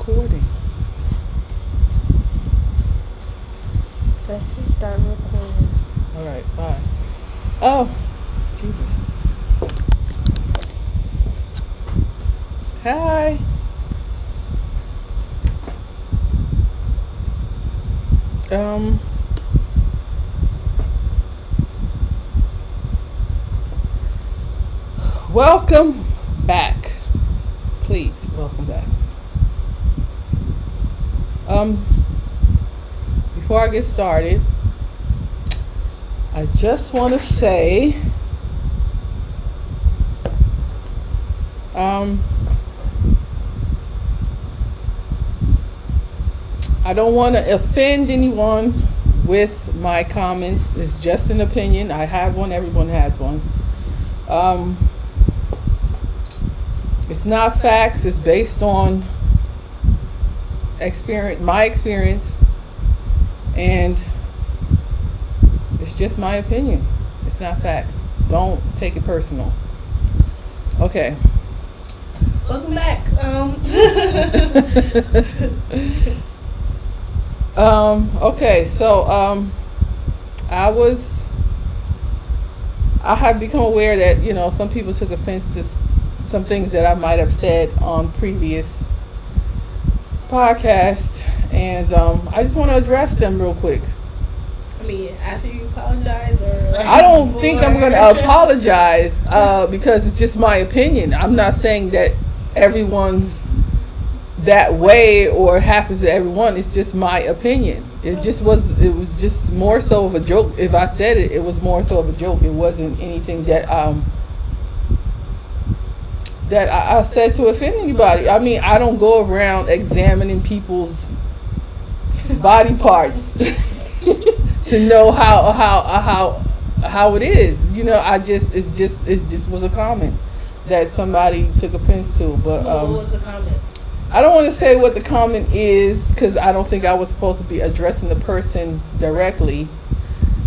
recording. Let's just start recording. All right, bye. Oh, Jesus. Hi. Welcome back. Please, welcome back. Before I get started, I just want to say, I don't want to offend anyone with my comments. It's just an opinion. I have one. Everyone has one. It's not facts. It's based on my experience, and it's just my opinion. It's not facts. Don't take it personal. Okay. Welcome back. Okay, so I have become aware that, some people took offense to some things that I might have said on previous podcasts, and I just want to address them real quick. I mean, after you apologize, or I don't think I'm going to apologize because it's just my opinion. I'm not saying that everyone's that way or happens to everyone. It's just my opinion. It was just more so of a joke. If I said it, it was more so of a joke. It wasn't anything that I said to offend anybody. I mean, I don't go around examining people's body parts to know how it is. It just was a comment that somebody took offense to. But what was the comment? I don't want to say what the comment is because I don't think I was supposed to be addressing the person directly.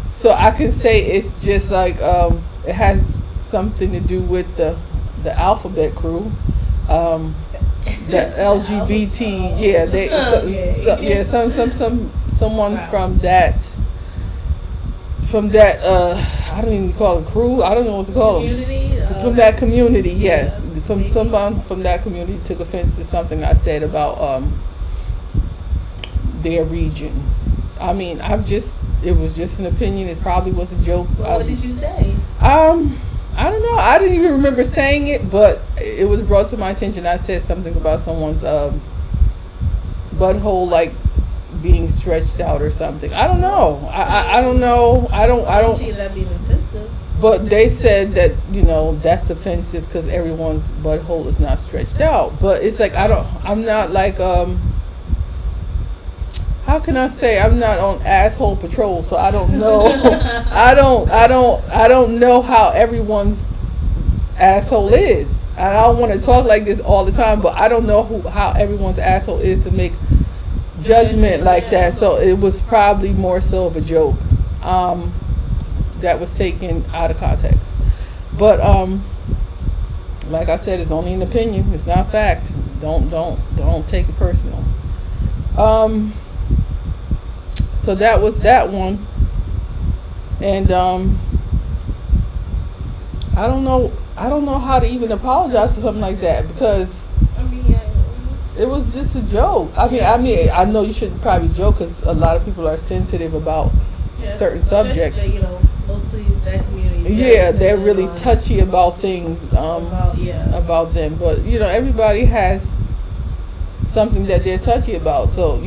So I can say it's just like it has something to do with the alphabet crew, the LGBT. Someone from that I don't even call it crew. I don't know what to call them. From that community, yes. From someone from that community took offense to something I said about their region. I mean, it was just an opinion. It probably was a joke. What did you say? I don't know. I didn't even remember saying it, but it was brought to my attention. I said something about someone's butthole like being stretched out or something. I don't know. I don't know. I don't see that being offensive. But they said that, that's offensive because everyone's butthole is not stretched out. But it's like, I'm not like, how can I say, I'm not on asshole patrol, so I don't know. I don't know how everyone's asshole is. And I don't want to talk like this all the time, but I don't know how everyone's asshole is to make judgment like that. So it was probably more so of a joke. That was taken out of context. But like I said, it's only an opinion. It's not fact. Don't take it personal. So that was that one. And I don't know how to even apologize for something like that because it was just a joke. I mean, I know you shouldn't probably joke because a lot of people are sensitive about certain subjects. Mostly that community. Yeah, they're really touchy about things about them. But everybody has something that they're touchy about. So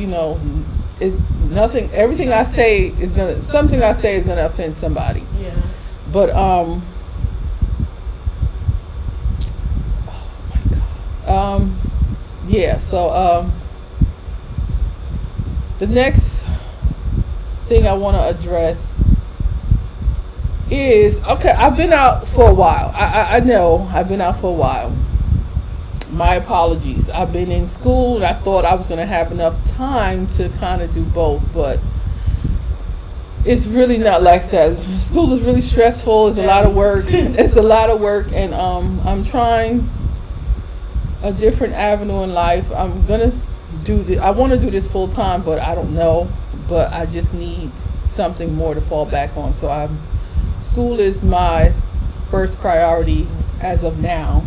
everything I say is gonna offend somebody. Yeah. But oh my God. Yeah. So the next thing I want to address is, okay, I've been out for a while. I know I've been out for a while. My apologies. I've been in school and I thought I was going to have enough time to kind of do both, but it's really not like that. School is really stressful. It's a lot of work. It's a lot of work, and I'm trying a different avenue in life. I'm going to I want to do this full time, but I don't know. But I just need something more to fall back on. So school is my first priority as of now,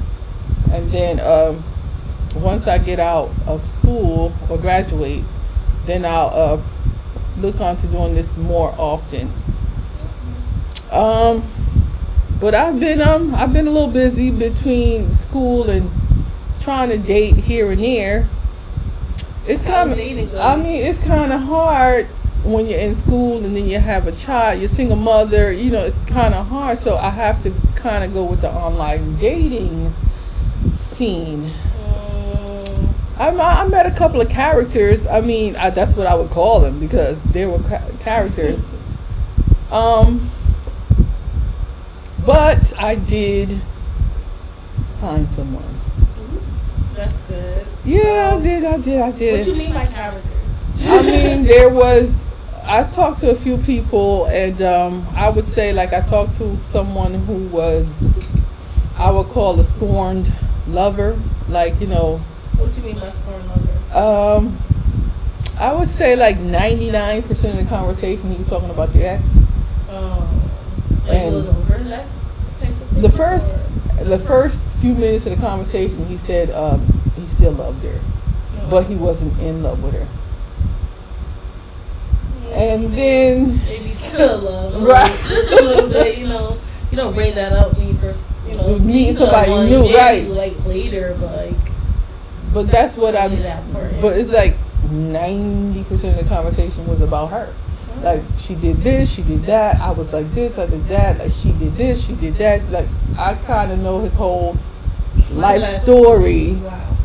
and then once I get out of school or graduate, then I'll look on to doing this more often. But I've been a little busy between school and trying to date here and there. It's kind of, it's kind of hard when you're in school and then you have a child, you're a single mother, it's kind of hard. So I have to kind of go with the online dating scene. I met a couple of characters. That's what I would call them because they were characters. But I did find someone. That's good. Yeah, I did. What you mean by characters? I talked to a few people, and I would say, like, I talked to someone who was, I would call a scorned lover. Like, What do you mean by scorned lover? I would say like 99% of the conversation he was talking about the ex. Like it was over his ex? The first few minutes of the conversation, he said he still loved her, but he wasn't in love with her. And then maybe still love, right? Just a little bit, You don't bring that up when you first, meet somebody new, right? Like later, but But that's what I. But it's like 90% of the conversation was about her. Like, she did this, she did that. I was like this, I did that. Like, she did this, she did that. Like, I kind of know his whole life story. Wow.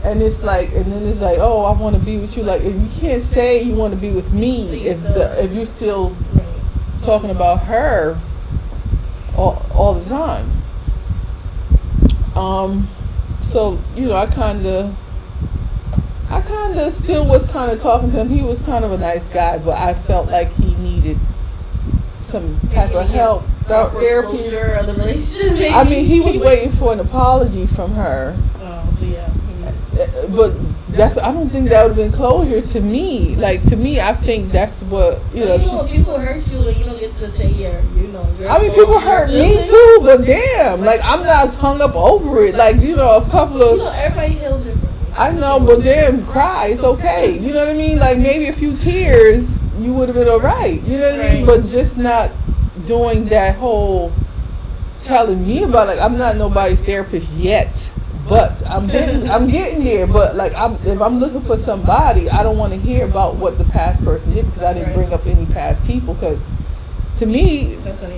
And it's like, oh, I want to be with you. Like, if you can't say you want to be with me, if you're still talking about her all the time. So I kind of still was kind of talking to him. He was kind of a nice guy, but I felt like he needed some type of help, therapy. Of the relationship, maybe. He was waiting for an apology from her. Oh, so yeah. But I don't think that would have been closure to me. Like, to me, I think that's what, people hurt you and you don't get to say you're people hurt me too, but damn, like, I'm not hung up over it. Like, a couple of... everybody heals differently. I know, but then cry, it's okay. You know what I mean? Like, maybe a few tears, you would have been alright. You know what I mean? But just not doing that whole telling me about, like, I'm not nobody's therapist yet. But I'm getting there. But like, if I'm looking for somebody, I don't want to hear about what the past person did because I didn't bring up any past people. Because to me,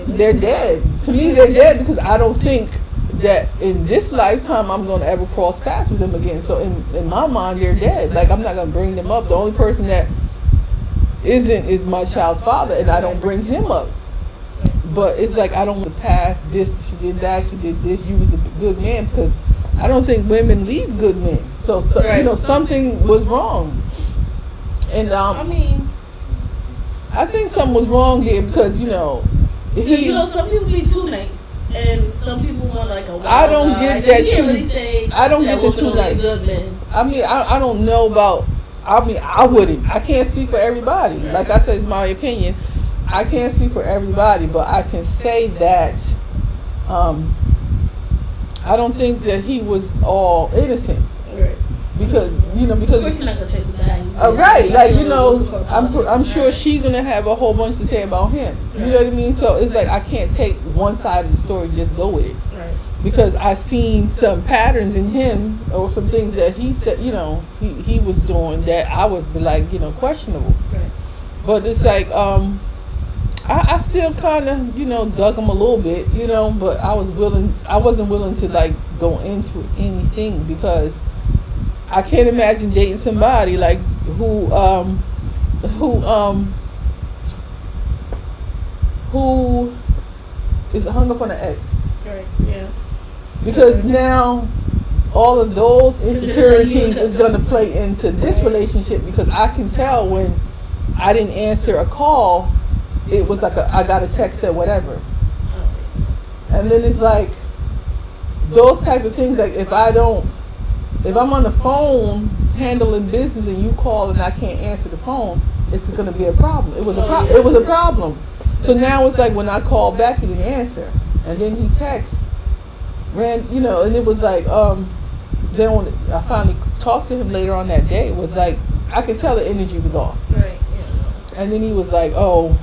they're dead. To me, they're dead because I don't think that in this lifetime I'm going to ever cross paths with them again. So in my mind, they're dead. Like, I'm not going to bring them up. The only person that isn't is my child's father, and I don't bring him up. But it's like, I don't want to pass this. She did that. She did this. You was a good man, because I don't think women leave good men. So something was wrong. And I think something was wrong here because some people be too nice, and some people want like a wild I don't guy. get that too. Really I don't get that too nice. Good men. I don't know about. I wouldn't. I can't speak for everybody. Like I said, it's my opinion. I can't speak for everybody, but I can say that. I don't think that he was all innocent. Right. Because of course you're not gonna take the bag. Right, like I'm sure she's gonna have a whole bunch to say about him. You know what I mean? So it's like I can't take one side of the story and just go with it. Right. Because I've seen some patterns in him or some things that he said, he was doing that I would be like, questionable. Right. But it's like I still kind of, dug him a little bit, but I wasn't willing to like go into anything because I can't imagine dating somebody like who is hung up on an ex. Right. Yeah. Because now all of those insecurities is going to play into this relationship because I can tell when I didn't answer a call. It was like I got a text or whatever. And then it's like those type of things, like if I'm on the phone handling business and you call and I can't answer the phone, it's going to be a problem. It was it was a problem. So now it's like when I call back, he didn't answer, and then he texts, and it was like then when I finally talked to him later on that day, it was like I could tell the energy was off. Right. Yeah. And then he was like, "Oh,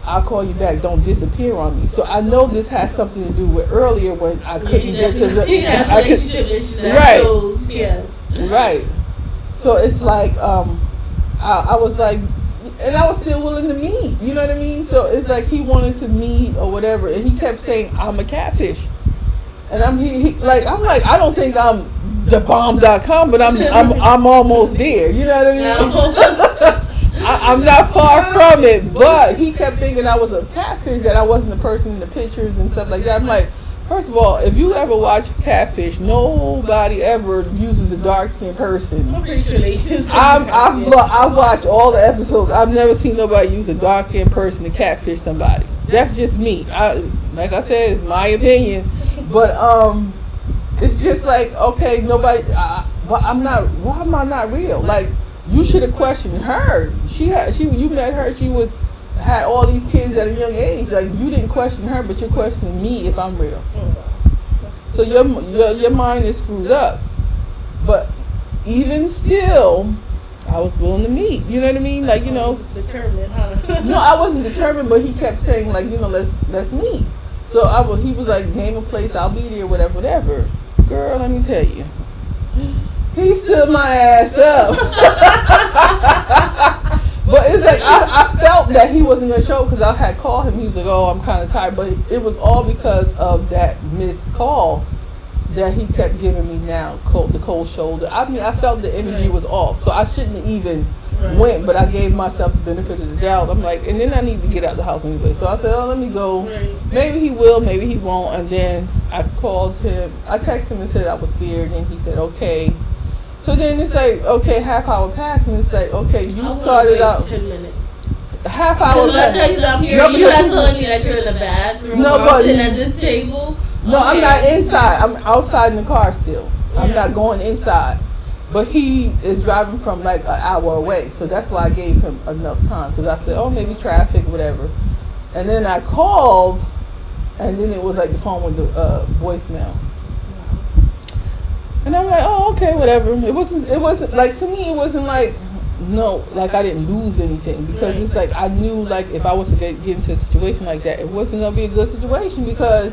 I'll call you back. Don't disappear on me." So I know this has something to do with earlier when I couldn't get to the relationship issues. Right. Yes. Right. So it's like I was like, and I was still willing to meet. You know what I mean? So it's like he wanted to meet or whatever, and he kept saying I'm a catfish, and I'm like I don't think I'm thebomb.com, but I'm almost there. You know what I mean? I'm not far from it, but he kept thinking I was a catfish, that I wasn't the person in the pictures and stuff like that. I'm like, first of all, if you ever watch Catfish, nobody ever uses a dark-skinned person. I'm pretty sure they use I watch all the episodes. I've never seen nobody use a dark-skinned person to catfish somebody. That's just me. Like I said, it's my opinion, but it's just like, okay, nobody. Why am I not real? Like, you should have questioned her. You met her. She had all these kids at a young age. Like, you didn't question her, but you're questioning me if I'm real. So your mind is screwed up. But even still, I was willing to meet. You know what I mean? Like, determined, huh? No, I wasn't determined, but he kept saying, like, let's meet. So he was like, name a place, I'll be there, whatever. Girl, let me tell you. He stood my ass up. But it's like, I felt that he wasn't going to show because I had called him. He was like, oh, I'm kind of tired. But it was all because of that missed call that he kept giving me now, the cold shoulder. I mean, I felt the energy was off. So I shouldn't have even went, but I gave myself the benefit of the doubt. I'm like, and then I need to get out of the house anyway. So I said, oh, let me go. Maybe he will, maybe he won't. And then I called him. I texted him and said I was there. And then he said, okay. So then it's like, okay, half hour passed, and it's like, okay, you started out 10 minutes. Half hour. I tell you I'm here. You're not telling me that you're in the bathroom. No, or sitting at this table. No, okay. I'm not inside. I'm outside in the car still. Yeah. I'm not going inside. But he is driving from like an hour away, so that's why I gave him enough time, because I said, oh, maybe traffic, whatever. And then I called, and then it was like the phone with the voicemail. And I'm like, oh, okay, whatever. It wasn't like, to me, it wasn't like, no, like I didn't lose anything, because it's like I knew, like, if I was to get into a situation like that, it wasn't gonna be a good situation, because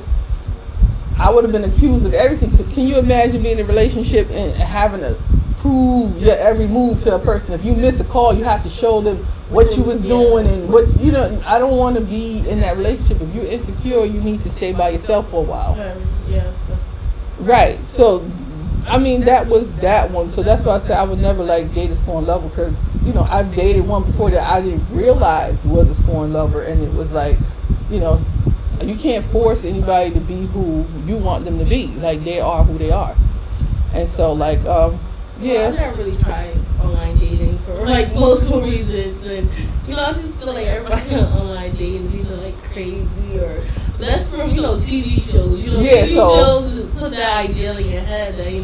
I would have been accused of everything. Can you imagine being in a relationship and having to prove your every move to a person? If you miss a call, you have to show them what you was doing and what I don't want to be in that relationship. If you're insecure, you need to stay by yourself for a while. Yes, that's right. So I mean, that was that one. So that's why I said I would never like date a scorned lover, because I've dated one before that I didn't realize was a scorned lover, and it was like, you can't force anybody to be who you want them to be. Like, they are who they are. And so, like, yeah. I've never really tried online dating for like multiple reasons, and I just feel like everybody on online dating is either like crazy or that's from TV shows. TV shows put that idea in your head that they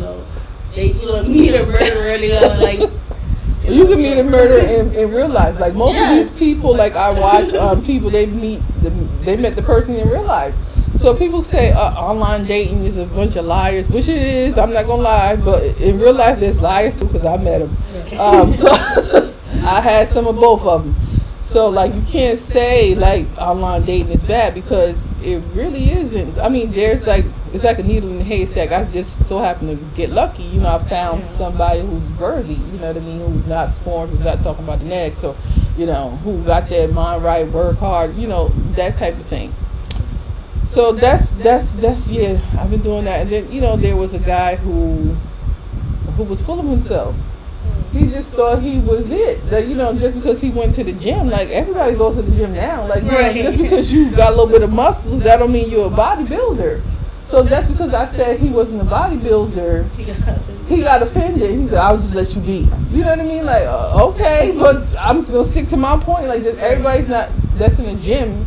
meet a murderer and they like. You can meet a murderer in real life. Like most of these people, like I watch people, they met the person in real life. So people say online dating is a bunch of liars, which it is. I'm not gonna lie, but in real life there's liars too, because I met them. So I had some of both of them. So like you can't say like online dating is bad, because it really isn't. I mean, it's like a needle in a haystack. I just so happen to get lucky. I found somebody who's worthy. You know what I mean? Who's not scorned, who's not talking about the next, or who got their mind right, work hard. That type of thing. So that's yeah. I've been doing that, and then there was a guy who was full of himself. He just thought he was it. That just because he went to the gym, like everybody goes to the gym now. Like just because you got a little bit of muscles, that don't mean you're a bodybuilder. So that's because I said he wasn't a bodybuilder. He got offended. He said, "I'll just let you be." You know what I mean? Like okay, but I'm just gonna stick to my point. Like just everybody's not that's in the gym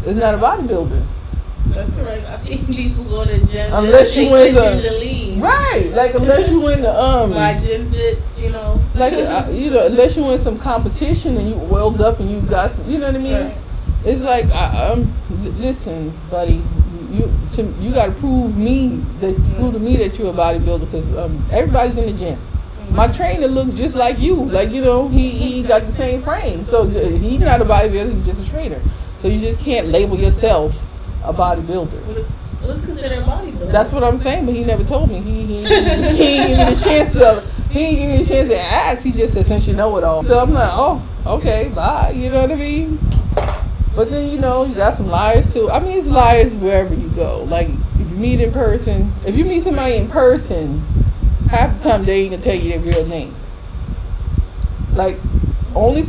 is not a bodybuilder. That's correct. I see people go to gym unless you take win pictures and leave. right, like unless you win the My gym fits, you know. like unless you win some competition and you welled up and you got, you know what I mean? Right. It's like listen, buddy, you got to prove to me that you're a bodybuilder, because everybody's in the gym. My trainer looks just like you, like, you know, he got the same frame, so he's not a bodybuilder, he's just a trainer. So you just can't label yourself a bodybuilder. What's considered a bodybuilder? That's what I'm saying, but he never told me. He didn't give me the chance to. He didn't give me the chance to ask. He just said, since you know it all. So I'm like, oh, okay, bye. You know what I mean? But then, you know, you got some liars too. I mean, it's liars wherever you go. Like, if you meet in person, if you meet somebody in person, half the time they ain't gonna tell you their real name. Like, the only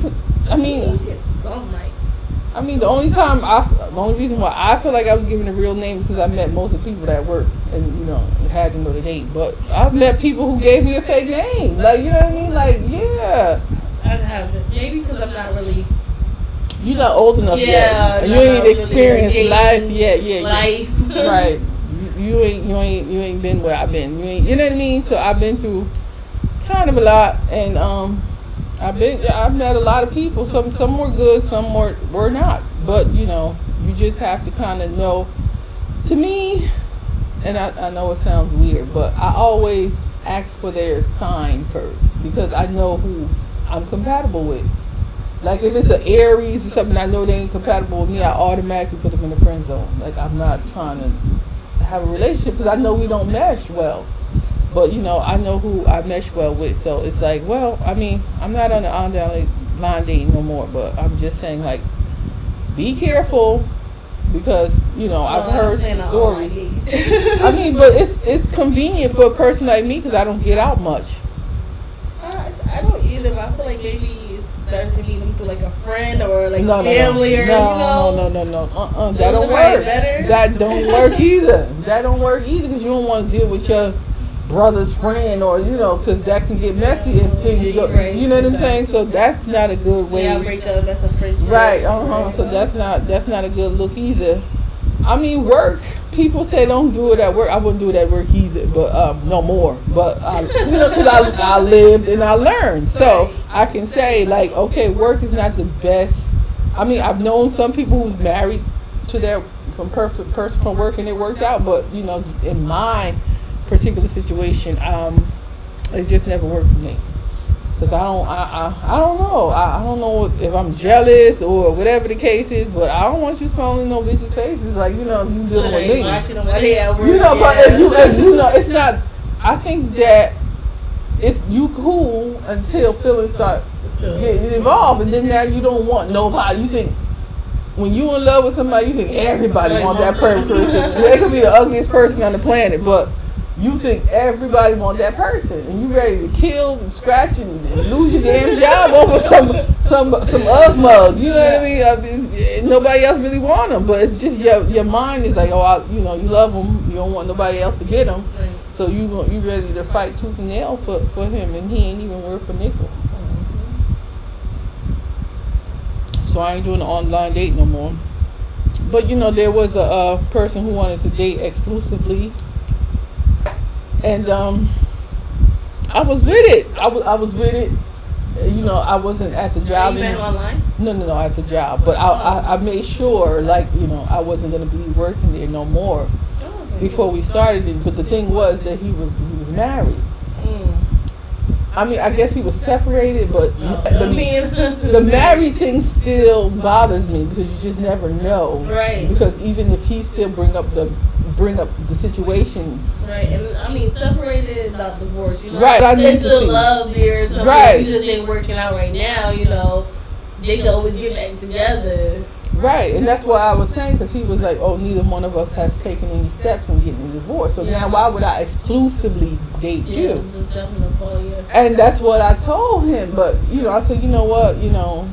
reason why I feel like I was given a real name is because I met most of the people that work and, you know, had to know the name. But I've met people who gave me a fake name. Like, you know what I mean? Like, yeah. I haven't. Maybe because I'm not really. You're not old enough yet. Yeah. And you ain't experienced life yet. Yeah. Life. Right. You ain't been where I've been. You know what I mean? So I've been through kind of a lot, and I've met a lot of people. Some were good, some were not. But, you know, you just have to kind of know. To me, and I know it sounds weird, but I always ask for their sign first, because I know who I'm compatible with. Like, if it's an Aries or something I know they ain't compatible with me, I automatically put them in the friend zone. Like, I'm not trying to have a relationship because I know we don't mesh well. But, you know, I know who I mesh well with. So it's like, well, I mean, I'm not on the online dating no more. But I'm just saying, like, be careful, because, you know, I've heard stories. I mean, but it's convenient for a person like me because I don't get out much. I don't either, but I feel like maybe it's better to meet them through like a friend or like family or, you know. No. That don't work. That don't work either. That don't work either, because you don't want to deal with your brother's friend, or, you know, because that can get messy if things go, you know what I'm saying? So that's not a good way. Yeah, break up, that's a friendship. Right, so that's not a good look either. I mean, work. People say don't do it at work. I wouldn't do it at work either, but no more. But you know, because I lived and I learned, so I can say, like, okay, work is not the best. I mean, I've known some people who's married to their from work and it worked out, but, you know, in my particular situation, it just never worked for me. Because I don't know. I don't know if I'm jealous or whatever the case is, but I don't want you smiling in no bitches' faces, like, you know, you dealing with me. You know, but if you know, it's not. I think that it's you cool until feelings start getting involved, and then now you don't want nobody. You think when you in love with somebody, you think everybody wants that person. They could be the ugliest person on the planet, but you think everybody wants that person, and you ready to kill and scratch and lose your damn job over some Ugg mug. You know what I mean? Nobody else really want them, but it's just your mind is like, oh, you know, you love them, you don't want nobody else to get them, so you ready to fight tooth and nail for him, and he ain't even worth a nickel. So I ain't doing the online date no more. But, you know, there was a person who wanted to date exclusively. And I was with it. I was with it. You know, I wasn't at the job. You met online? No, at the job. But I made sure, like, you know, I wasn't going to be working there no more before we started it. But the thing was that he was married. I mean, I guess he was separated, but the married thing still bothers me, because you just never know. Right. Because even if he still bring up the situation. Right, and I mean, separated is not divorce, you know. Right. There's still love there, something. Right. You just ain't working out right now, you know. They can always get back together. Right, and that's what I was saying, because he was like, oh, neither one of us has taken any steps in getting a divorce. So now why would I exclusively date you? And that's what I told him. But, you know, I said, you know what, you know,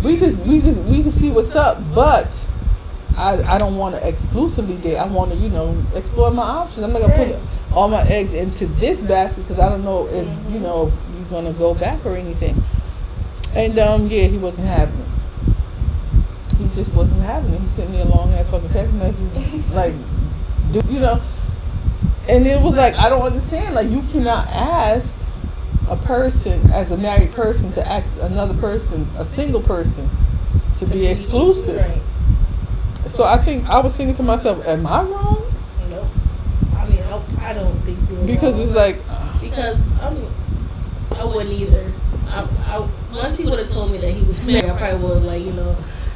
we can see what's up, but I don't want to exclusively date. I want to, you know, explore my options. I'm not going to put all my eggs into this basket, because I don't know if, you know, if you're going to go back or anything. And, he wasn't having it. He he just wasn't having it. He sent me a long ass fucking text message, like, and it was like, I don't understand. Like, you cannot ask a person as a married person to ask another person, a single person, to be exclusive. Right. So I was thinking to myself, am I wrong? Nope. I mean, I don't think you're because wrong. It's like, because I wouldn't either. Once he would have told me that he was married, I probably would have, like,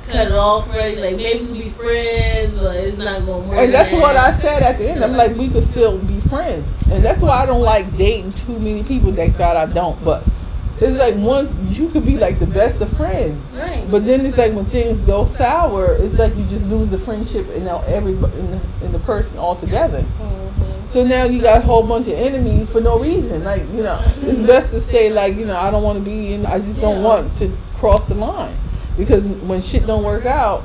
cut it off already. Like, maybe we could be friends, but it's not going more. And that's what I said at the end. I'm like, we could still be friends. And that's why I don't like dating too many people. Thank God I don't. But it's like, once you could be like the best of friends. Right. But then it's like, when things go sour, it's like you just lose the friendship and now everybody in the person altogether. Mm-hmm. So now you got a whole bunch of enemies for no reason. Like, it's best to stay like, I don't want to be in, I just don't want to cross the line. Because when shit don't work out,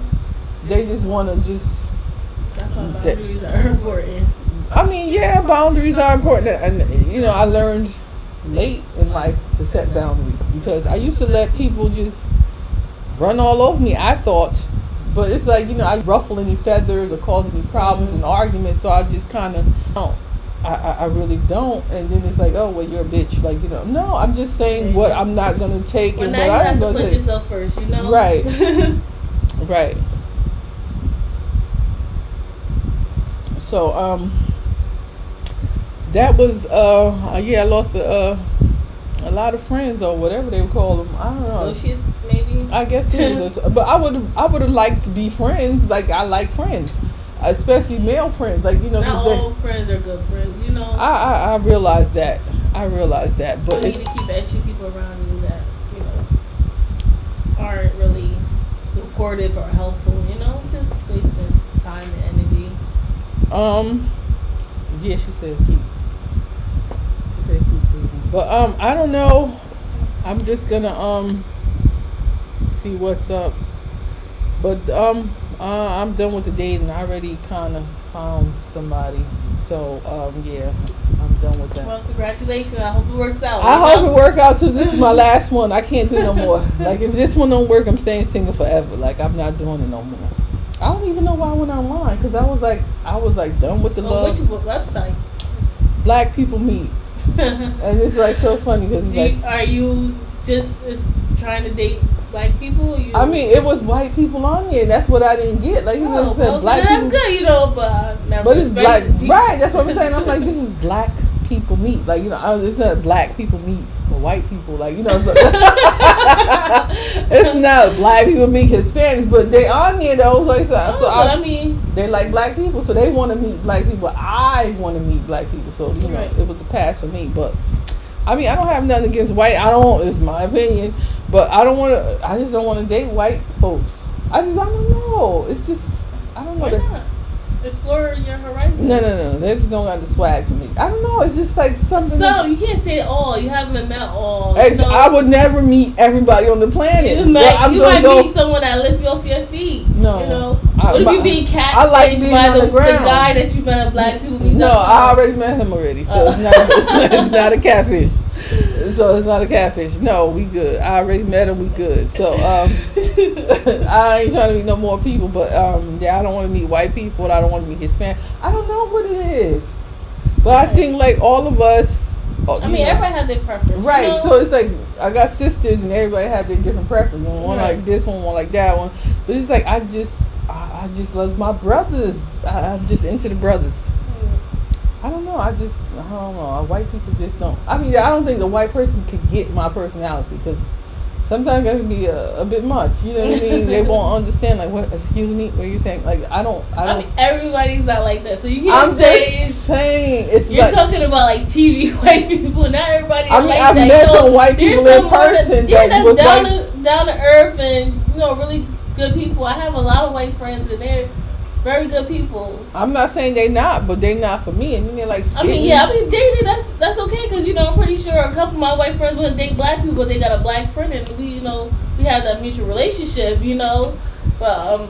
they just want to just... That's why boundaries are important. I mean, yeah, boundaries are important. And, I learned late in life to set boundaries. Because I used to let people just run all over me, I thought. But it's like, I ruffle any feathers or cause any problems and arguments. So I just kind of don't. I really don't. And then it's like, oh, well, you're a bitch. Like, no, I'm just saying what I'm not going to take. Well, and now what you I'm have to going put to take. yourself first, Right. Right. So, that was, I lost a lot of friends or whatever they would call them. I don't know. Associates, maybe? I guess it is. But I would have liked to be friends. Like, I like friends. Especially male friends. Like, not all friends are good friends, I realize that. But you need to keep extra people around you that, aren't really supportive or helpful, just wasting time and energy. Yeah, she said keep breathing. But I don't know. I'm just gonna see what's up. But I'm done with the dating. I already kind of found somebody. So yeah, I'm done with that. Well, congratulations. I hope it works out. I hope it works out too. This is my last one. I can't do no more. Like, if this one don't work, I'm staying single forever. Like, I'm not doing it no more. I don't even know why I went online, because I was like done with the love. Which website? Black People Meet. And it's like so funny because it's are you just trying to date black people? I mean, it was white people on there. That's what I didn't get. Like, said black that's people. good, but never. But it's black, right? That's what I'm saying. I'm like, this is Black People Meet. Like, it's not Black People Meet or white people. Like, it's not Black People Meet Hispanics, but they on there though. I mean, they like black people, so they want to meet black people. I want to meet black people, so it was a pass for me. But I mean, I don't have nothing against white. It's my opinion, but I just don't want to date white folks. I don't know. It's just, I don't know. Why not? Explore your horizons. No. They just don't got the swag for me. I don't know. It's just like something. So you can't say all. You haven't met all. I would never meet everybody on the planet. You might meet someone that lift you off your feet. No. What if you being catfished by the guy that you met at Black People Meet? No, I already met him already, so it's not a catfish. So it's not a catfish. No, we good. I already met him. We good. So I ain't trying to meet no more people. But I don't want to meet white people. I don't want to meet Hispanic. I don't know what it is, but I think like all of us. Everybody has their preference, right? So it's like I got sisters, and everybody have their different preference. One like this one like that one. But it's like I just love my brothers. I'm just into the brothers. I don't know. I don't know. White people just don't. I mean, I don't think the white person could get my personality, because sometimes that can be a bit much. You know what I mean? They won't understand. Like, what? Excuse me? What are you saying? Like, I don't. I mean, everybody's not like that. So you can't saying it's. You're talking about like TV white people. Not everybody. I mean, I've met some white people in person that's down to earth and really good people. I have a lot of white friends, and they're very good people. I'm not saying they not, but they not for me. And then they're like spitting. I mean, dating, that's okay, because I'm pretty sure a couple of my white friends wouldn't date black people, but they got a black friend, and we have that mutual relationship, but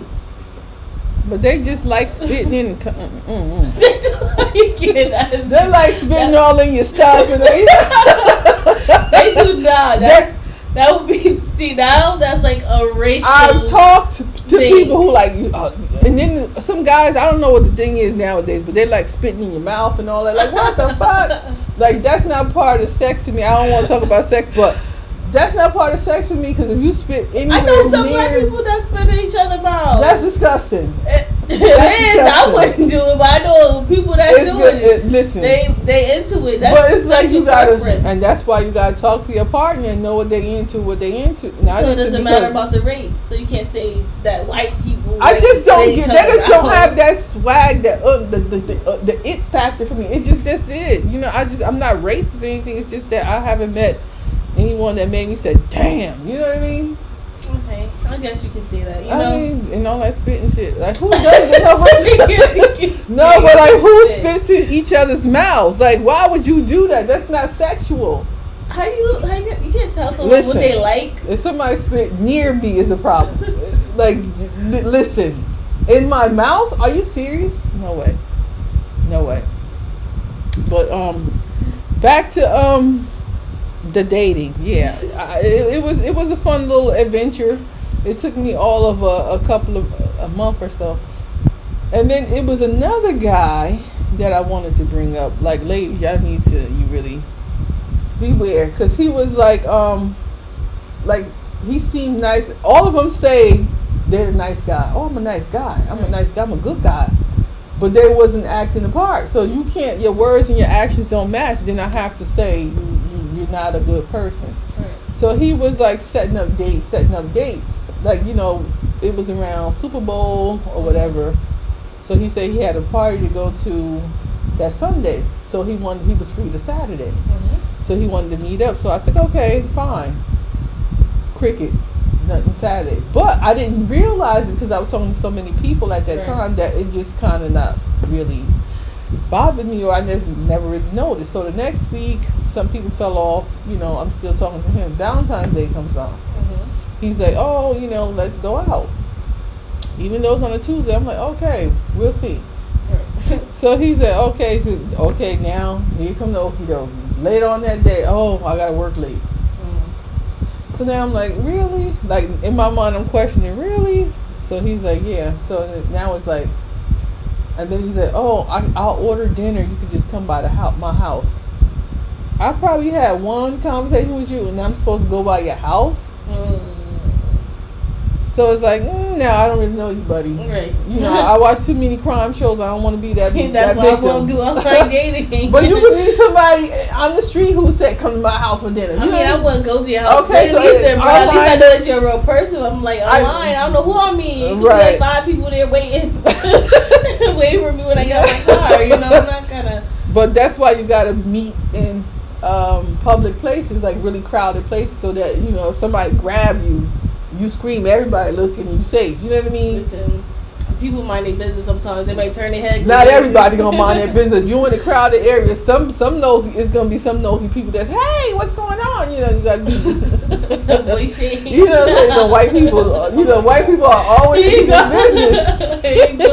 But they just like spitting in. They're like spitting all in your stuff, and they do not. That would be, see, now that's like a racist. I've talked to people who like, and then some guys, I don't know what the thing is nowadays, but they're like spitting in your mouth and all that. Like, what the fuck? Like, that's not part of sex to me. I don't want to talk about sex, but that's not part of sex for me, because if you spit anywhere I know some black people that spit in each other's mouth. That's disgusting. It is. I wouldn't do it, but I know people that do it. Listen, they into it. That's but it's like you gotta, preference. and that's why you gotta talk to your partner and know what they into, what they into. Now, so it doesn't matter about the race. So you can't say that white people. I just don't get. They just don't have that swag, that the it factor for me. It's just that's it. You know, I'm not racist or anything. It's just that I haven't met anyone that made me say, "Damn," you know what I mean? Okay, I guess you can say that. You know, I mean, and all that spitting shit. Like, who does it? No, but like, who spits in each other's mouths? Like, why would you do that? That's not sexual. How you can't tell someone what they like. If somebody spit near me is a problem. Like, listen, in my mouth? Are you serious? No way. But back to the dating. Yeah, it was a fun little adventure. It took me all of a month or so, and then it was another guy that I wanted to bring up. Like, ladies, y'all need to really beware, because he was like he seemed nice. All of them say they're a nice guy. Oh, I'm a nice guy. I'm a nice guy. I'm a good guy. But they wasn't acting the part. So you can't. Your words and your actions don't match. Then I have to say you're not a good person. Right. So he was like setting up dates. Like, you know, it was around Super Bowl or whatever. So he said he had a party to go to that Sunday. So he was free the Saturday. Mm-hmm. So he wanted to meet up. So I said, okay, fine. Crickets. Nothing Saturday. But I didn't realize it, because I was talking to so many people at that time, that it just kind of not really bothered me, or I never really noticed. So the next week, some people fell off. You know, I'm still talking to him. Valentine's Day comes on. Mm-hmm. He's like, oh, you know, let's go out. Even though it's on a Tuesday, I'm like, okay, we'll see. Right. So he said, okay, now here come the okie dokie. Later on that day, oh, I gotta work late. So now I'm like, really? Like, in my mind, I'm questioning, really? So he's like, yeah. So now it's like, and then he said, oh, I'll order dinner. You could just come by my house. I probably had one conversation with you, and now I'm supposed to go by your house? So it's like, no, I don't really know you, buddy. Right. You know, I watch too many crime shows. I don't want to be that victim. That's why I won't do online dating. But you could meet somebody on the street who said, come to my house for dinner. I wouldn't go to your house. Okay, so either, bro. At least I know that you're a real person. I'm like, online, I don't know who I meet. It could be like 5 people there waiting for me when I get my car. You know, I'm not gonna. But that's why you gotta meet in public places, like really crowded places, so that, you know, if somebody grab you, you scream, everybody looking, and you safe. You know what I mean? Listen, people mind their business sometimes. They might turn their head. Not everybody gonna mind their business. If you're in a crowded area, some nosy, it's gonna be some nosy people that's, hey, what's going on? You know, you gotta be. You know, the white people. You know, white people are always in people's business. There you go.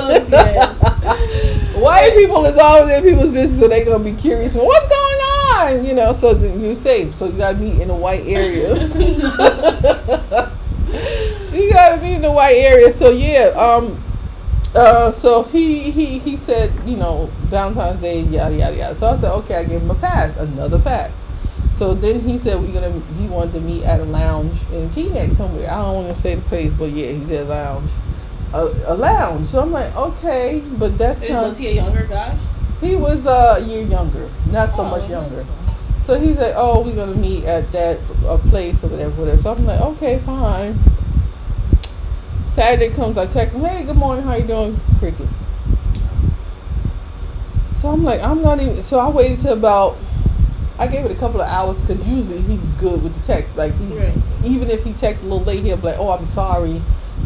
White people is always in people's business, so they gonna be curious. What's going on? You know, so you're safe. So you gotta meet in a white area. You gotta be in the white area. So yeah, so he said, you know, Valentine's Day, yada yada yada. So I said, okay, I gave him another pass. So then he said he wanted to meet at a lounge in Teaneck somewhere. I don't want to say the place, but yeah, he said lounge, a lounge. So I'm like, okay, but that's kind of. Was he a younger guy? He was a year younger, not so much younger. So he said, oh, we're going to meet at that place or whatever. So I'm like, okay, fine. Saturday comes, I text him, hey, good morning, how you doing? Crickets. So I'm like, so I waited till about, I gave it a couple of hours, because usually he's good with the text. Like, even if he texts a little late, he'll be like, oh, I'm sorry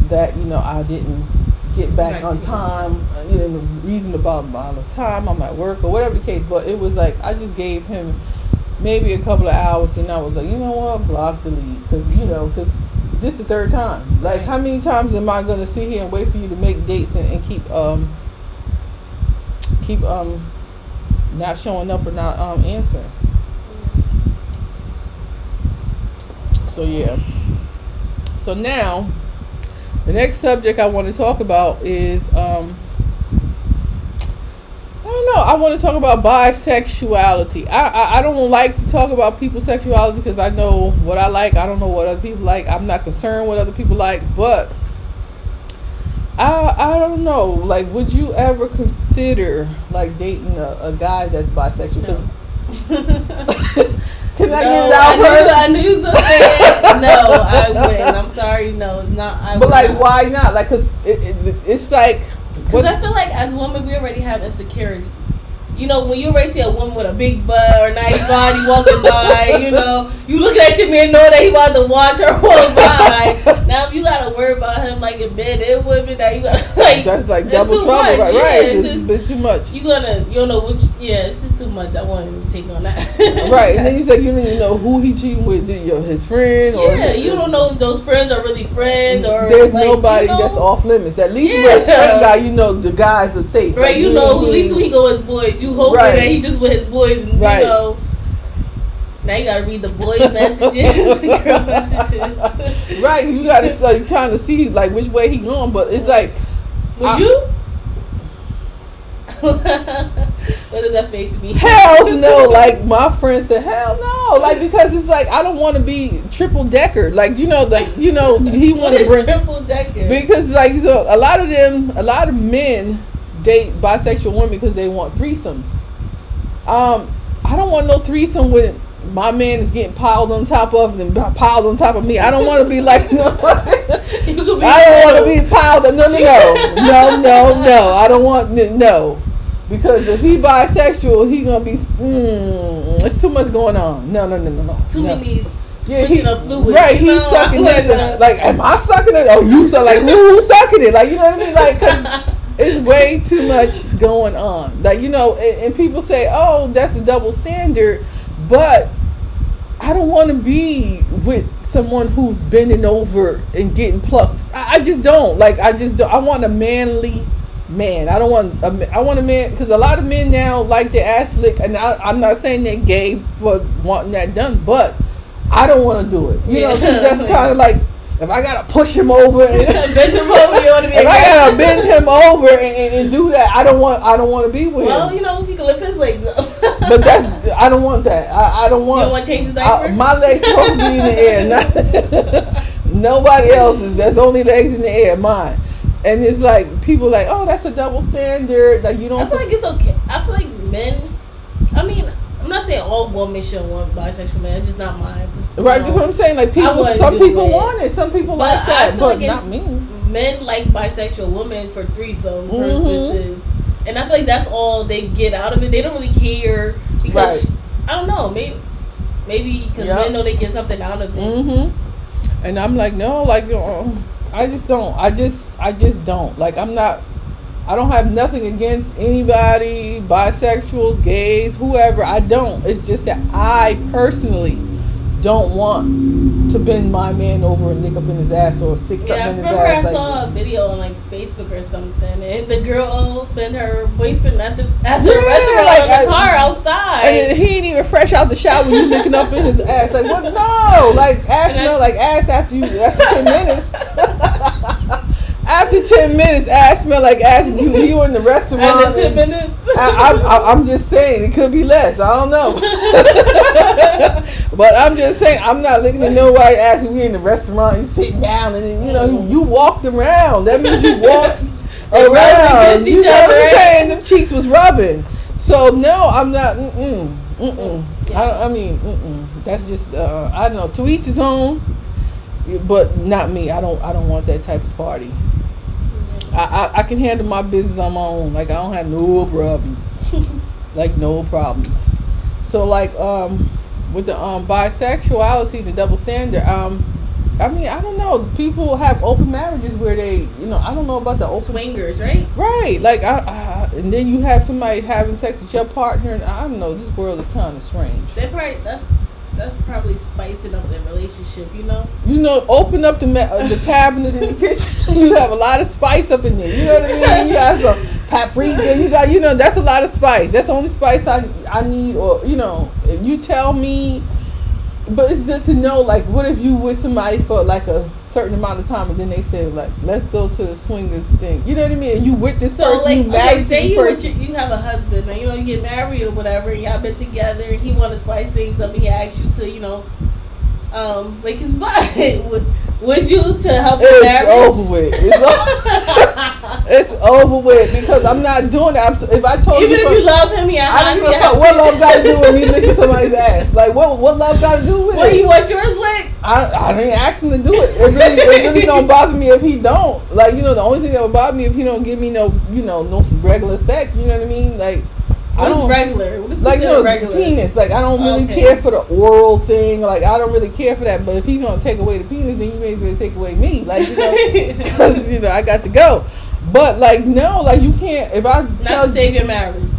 that, you know, I didn't get back on time. You know, the reason about the time, I'm at work or whatever the case. But it was like, I just gave him maybe a couple of hours, and I was like, you know what, block, delete, because this is the third time. Like, how many times am I gonna sit here and wait for you to make dates and keep not showing up or not answering? So yeah. So now The next subject I want to talk about is I don't know. I want to talk about bisexuality. I don't like to talk about people's sexuality because I know what I like. I don't know what other people like. I'm not concerned what other people like. But I don't know. Like, would you ever consider like dating a guy that's bisexual? No. Can I get it out first? I knew you said it. No, I wouldn't. I'm sorry. No, it's not. But like, why not? Like, cause it's like. Because I feel like as women, we already have insecurities. You know, when you already see a woman with a big butt or nice body walking by, you know, you looking at your man, know that he about to watch her walk by. Now, if you gotta worry about him like in bed and women, that you gotta like that's like double trouble, right? Yeah, right, it's just a bit too much. You don't know what. It's just too much. I want to take on that. Right, and then you say you don't even know who he cheating with, his friend. Yeah, you don't know if those friends are really friends or there's like, nobody that's off limits. At least with a straight guy, you know the guys are safe. Right, like, you know, at least when he go with his boys, you hoping that he just with his boys, and you know. Now you gotta read the boy messages, and girl messages. Right, you gotta kind of see like which way he going, but it's like, would you? What does that face mean? Hell no! Like my friend said, hell no! Like because it's like I don't want to be triple decker. Like he want to bring triple decker because like a lot of men date bisexual women because they want threesomes. I don't want no threesome with my man is getting piled on top of and piled on top of me. I don't want to be like no. I don't want to be piled. No. I don't want no. Because if he bisexual, he gonna be. It's too much going on. No. Too many switching of fluids. Right, he's sucking it. Like, am I sucking it? Oh, you suck. Like, who's sucking it? Like, you know what I mean? Like, 'cause it's way too much going on. Like, and people say, oh, that's a double standard, but I don't want to be with someone who's bending over and getting plucked. I just don't. Like, I just don't. I want a manly man. I want a man, because a lot of men now like the ass lick, and I'm not saying they're gay for wanting that done, but I don't want to do it. You know, that's kind of like if I gotta push him over and bend him over, you want to be. If I gotta bend him over and do that, I don't want to be with him. Well, you know, he can lift his legs up. But I don't want that. I don't want. You don't want to change his diaper? My legs supposed to be in the air. Nobody else's. That's only legs in the air. Mine. And it's like people like, oh, that's a double standard. Like you don't. I feel like it's okay. I feel like men. I mean, I'm not saying all women should want bisexual men. It's just not mine. Right, that's what I'm saying. Like people, some people want it. Some people like that, but like not me. Men like bisexual women for threesome purposes, and I feel like that's all they get out of it. They don't really care because I don't know. Maybe because men know they get something out of it. And I'm like, no, like I just don't. I just don't. Like I don't have nothing against anybody, bisexuals, gays, whoever. I don't. It's just that I personally don't want to bend my man over and lick up in his ass or stick something in his ass. I remember I saw a video on like Facebook or something, and the girl bent her boyfriend at the restaurant like, in the car outside. And he ain't even fresh out the shower when you licking up in his ass. Like what? No, like ass smell like ass after 10 minutes. After 10 minutes, ass smell like ass. You in the restaurant. After 10 minutes. I'm just saying it could be less. I don't know. But I'm just saying I'm not looking at nobody ass. We in the restaurant. You sit down and then you walked around. That means you walked around. You know what I'm saying? Them cheeks was rubbing. So no, I'm not. I mean, that's just I don't know. To each his own. But not me. I don't want that type of party. I can handle my business on my own. Like I don't have no problems. Like no problems. So like with the bisexuality, the double standard. I mean I don't know. People have open marriages where they I don't know about the open swingers, right? Right. Like and then you have somebody having sex with your partner, and I don't know. This world is kind of strange. That's probably spicing up their relationship, open up the cabinet in the kitchen. You have a lot of spice up in there. You know what I mean? You have some paprika. You got, that's a lot of spice. That's the only spice I need. Or you tell me. But it's good to know. Like, what if you with somebody for like a certain amount of time, and then they say like, let's go to the swingers thing. You know what I mean? And you with this person, like, you married say to this person. you have a husband, and you get married or whatever, and y'all been together, and he want to spice things up, and he asks you to, like his body. Would you to help the marriage? It's over with. It's over with because I'm not doing that. If I told even you, if you love him, I don't give a fuck what love got to do with me licking somebody's ass. Like what love got to do with it? Well, you want yours licked? I didn't ask him to do it. It really don't bother me if he don't. Like the only thing that would bother me if he don't give me no regular sex. You know what I mean? Like. What is regular? What is like regular? Penis. Like I don't really care for the oral thing. Like I don't really care for that. But if he's gonna take away the penis, then you may as well take away me. Like because I got to go. But like no, like you can't. If I not to save your marriage,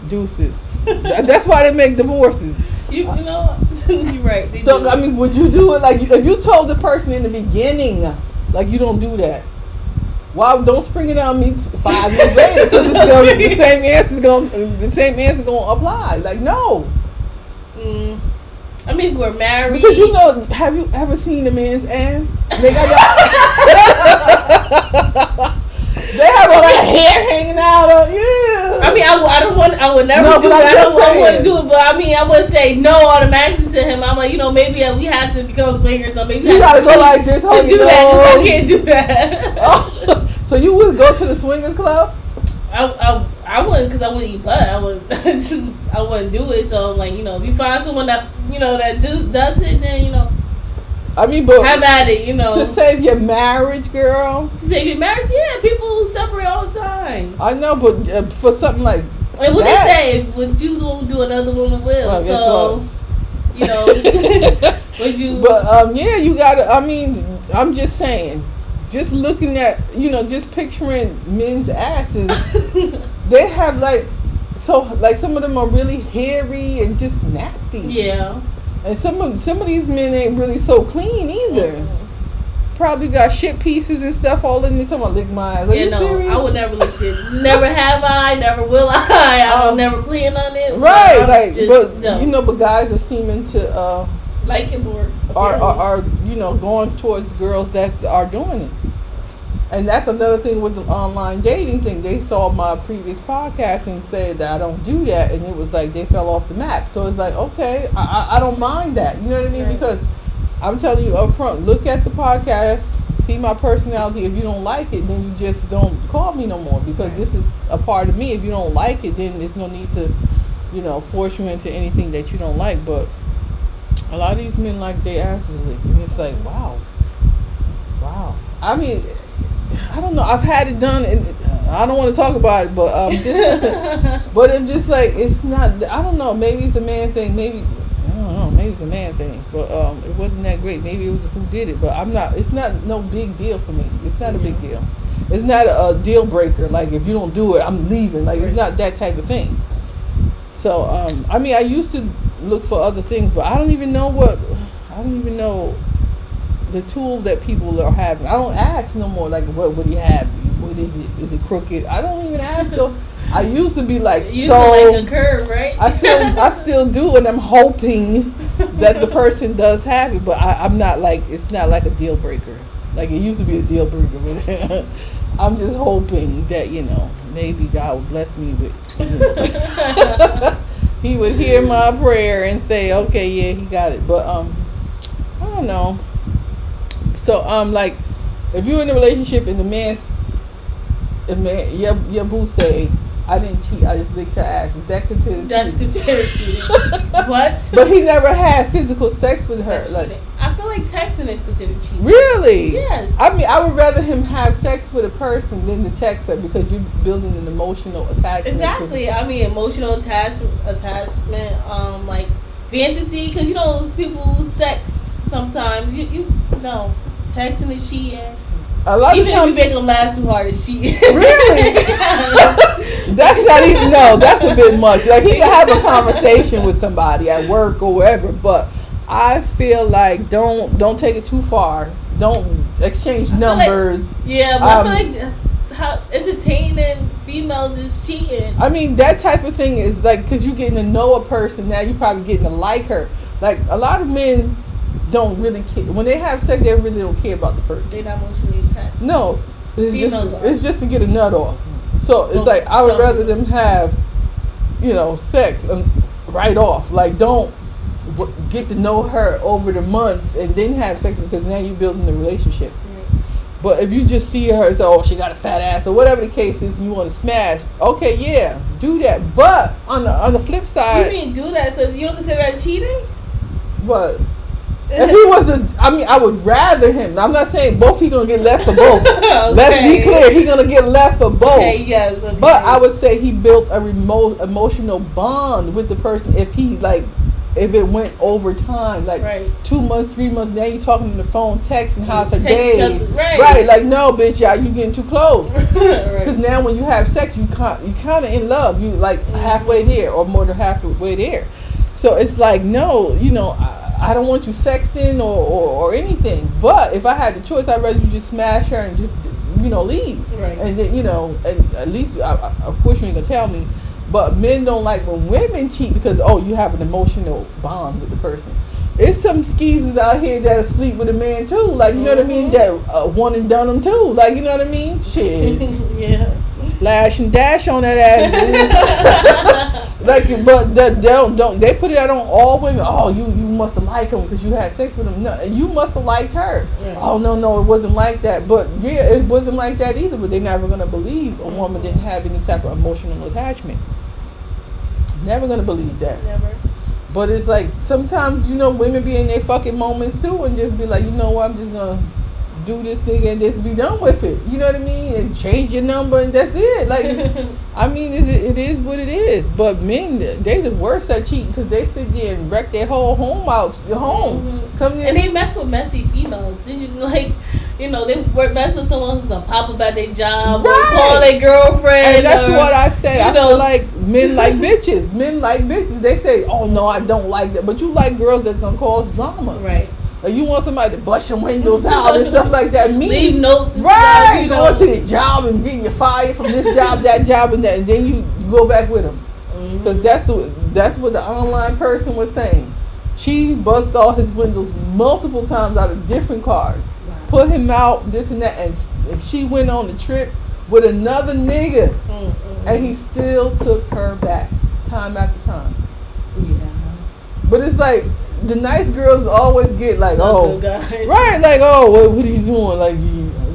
deuces. That's why they make divorces. You're right. So I mean, would you do it like if you told the person in the beginning, like you don't do that? Why don't spring it on me 5 years later? Because the same answer's gonna apply. Like no. I mean, if we're married. Because have you ever seen a man's ass? They have all that hair hanging out. I mean, I would never do it. I wouldn't do it. But I mean, I would say no automatically to him. I'm like, maybe we had to become swingers. So maybe you gotta go like this. To do that because I can't do that. So you would go to the swingers club? I wouldn't because I wouldn't eat butt. I wouldn't do it. So I'm like, if you find someone that that does it, then I mean, but have at it. To save your marriage, girl. To save your marriage, yeah. People separate all the time. I know, but for something like and what they say, what you won't do, another woman will. Well, so would you? But you gotta. I mean, I'm just saying. Just looking at, just picturing men's asses, they have some of them are really hairy and just nasty. Yeah. And some of these men ain't really so clean either. Mm-hmm. Probably got shit pieces and stuff all in there. Talking about lick my ass. Are you serious? I would never lick it. Never have I. Never will I. I will never plan on it. Right. But guys are seeming to like it more. Are going towards girls that are doing it. And that's another thing with the online dating thing. They saw my previous podcast and said that I don't do that, and it was like they fell off the map. So it's like, okay, I don't mind that. You know what I mean? Right. Because I'm telling you up front, look at the podcast, see my personality. If you don't like it, then you just don't call me no more, because this is a part of me. If you don't like it, then there's no need to, force you into anything that you don't like. But a lot of these men like their asses licked, and it's like, wow. I mean, I don't know. I've had it done, and I don't want to talk about it, but but I'm just like, it's not. I don't know. Maybe it's a man thing. Maybe I don't know. Maybe it's a man thing. But it wasn't that great. Maybe it was who did it. But I'm not. It's not no big deal for me. It's not a big deal. It's not a deal breaker. Like if you don't do it, I'm leaving. Like it's not that type of thing. So I mean, I used to look for other things, but I don't even know the tool that people are having. I don't ask no more, like, what do you have? What is it? Is it crooked? I don't even ask. So I used to be like, like a curve, right? I still do, and I'm hoping that the person does have it, but I'm not like, it's not like a deal breaker. Like it used to be a deal breaker, but I'm just hoping that, maybe God would bless me with, he would hear my prayer and say, okay, yeah, he got it. But I don't know. So like, if you're in a relationship and your boo say, I didn't cheat, I just licked her ass, is that considered cheating? That's considered cheating. What? But he never had physical sex with her. I feel like texting is considered cheating. Really? Yes. I mean, I would rather him have sex with a person than to text her, because you're building an emotional attachment. Exactly. I mean, emotional attachment, like fantasy, because those people who sex sometimes. You know, texting is cheating. A lot even of times, if you make them laugh too hard, it's cheating. Really? That's not even. No, that's a bit much. Like he can have a conversation with somebody at work or wherever, but I feel like don't take it too far. Don't exchange numbers. But I feel like that's how entertaining females is cheating. I mean, that type of thing is like, because you're getting to know a person now, you're probably getting to like her. Like a lot of men don't really care. When they have sex, they really don't care about the person. They're not emotionally attached. No, Females it's just to get a nut off. So it's like I would rather them have, sex right off. Like don't get to know her over the months and then have sex, because now you're building a relationship. Right. But if you just see her as, oh, she got a fat ass or whatever the case is, and you want to smash, okay, yeah, do that. But on the flip side, you mean do that? So you don't consider that cheating? What? If he was I would rather him. I'm not saying both he gonna get left for both. Okay. Let's be clear, he gonna get left for both. Okay, yes. Okay. But I would say he built a remote emotional bond with the person if it went over time, like right. 2 months, 3 months, now you talking on the phone, texting, how's her day? Right, like no, bitch, y'all, you getting too close. Because now when you have sex, you kind of in love. You like halfway there or more than halfway there. So it's like, no, I don't want you sexting or anything. But if I had the choice, I'd rather you just smash her and just, leave. Right. And then, and at least, of course you ain't going to tell me. But men don't like when women cheat because, you have an emotional bond with the person. There's some skeezers out here that sleep with a man too. Like, you know what I mean? That one and done them too. Like, you know what I mean? Shit. Yeah. Splash and dash on that ass. Like, but don't they put it out on all women? Oh, you must have liked him because you had sex with him. No, and you must have liked her. Yeah. Oh no, it wasn't like that. But yeah, it wasn't like that either. But they're never gonna believe a woman didn't have any type of emotional attachment. Never gonna believe that. Never. But it's like sometimes women be in their fucking moments too and just be like, you know what, I'm just gonna do this thing and just be done with it. You know what I mean? And change your number and that's it. Like, I mean, it is what it is. But men, they the worst at cheating because they sit there and wreck their whole home out. Your home. Mm-hmm. Come in. And they mess with messy females. Did you they mess with someone who's gonna pop about their job or call their girlfriend. And that's what I say. I feel like men like bitches. Men like bitches. They say, oh no, I don't like that. But you like girls that's gonna cause drama. Right. Like you want somebody to bust your windows out and stuff like that. Leave notes. And stuff, going to the job and getting you fired from this job, that job, and that, and then you go back with them. Because that's what the online person was saying. She bust all his windows multiple times out of different cars. Wow. Put him out, this and that, and she went on the trip with another nigga, and he still took her back time after time. Yeah. But it's like the nice girls always get like, right, like, what are you doing? Like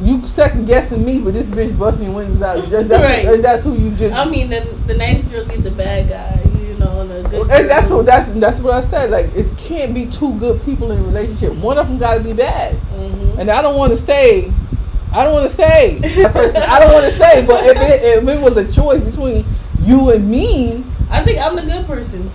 you second guessing me, but this bitch busting your windows out. Right. And that's who you just. I mean, the nice girls get the bad guys, and the good. And that's what I said. Like, it can't be two good people in a relationship. One of them got to be bad. Mm-hmm. And I don't want to say. But if it was a choice between you and me, I think I'm the good person.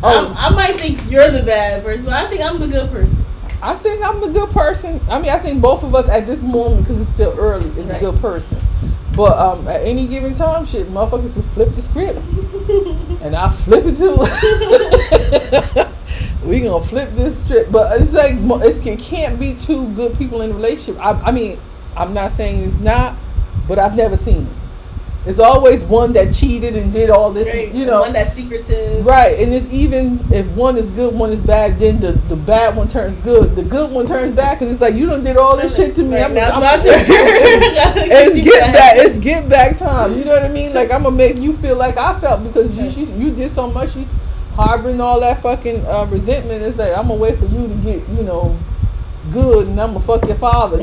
I might think you're the bad person, but I think I'm the good person. I think I'm the good person. I mean, I think both of us at this moment, because it's still early, is a good person. But at any given time, shit, motherfuckers will flip the script. And I flip it too. We gonna flip this script. But it's like, it can't be two good people in a relationship. I mean, I'm not saying it's not, but I've never seen it. It's always one that cheated and did all this, one that's secretive. Right, and it's even if one is good, one is bad, then the bad one turns good. The good one turns bad because it's like, you done did all this shit to me. Right, I'm not turn. It's get back time. You know what I mean? Like, I'm going to make you feel like I felt because you did so much. She's harboring all that fucking resentment. It's like, I'm going to wait for you to get, good and I'm going to fuck your father.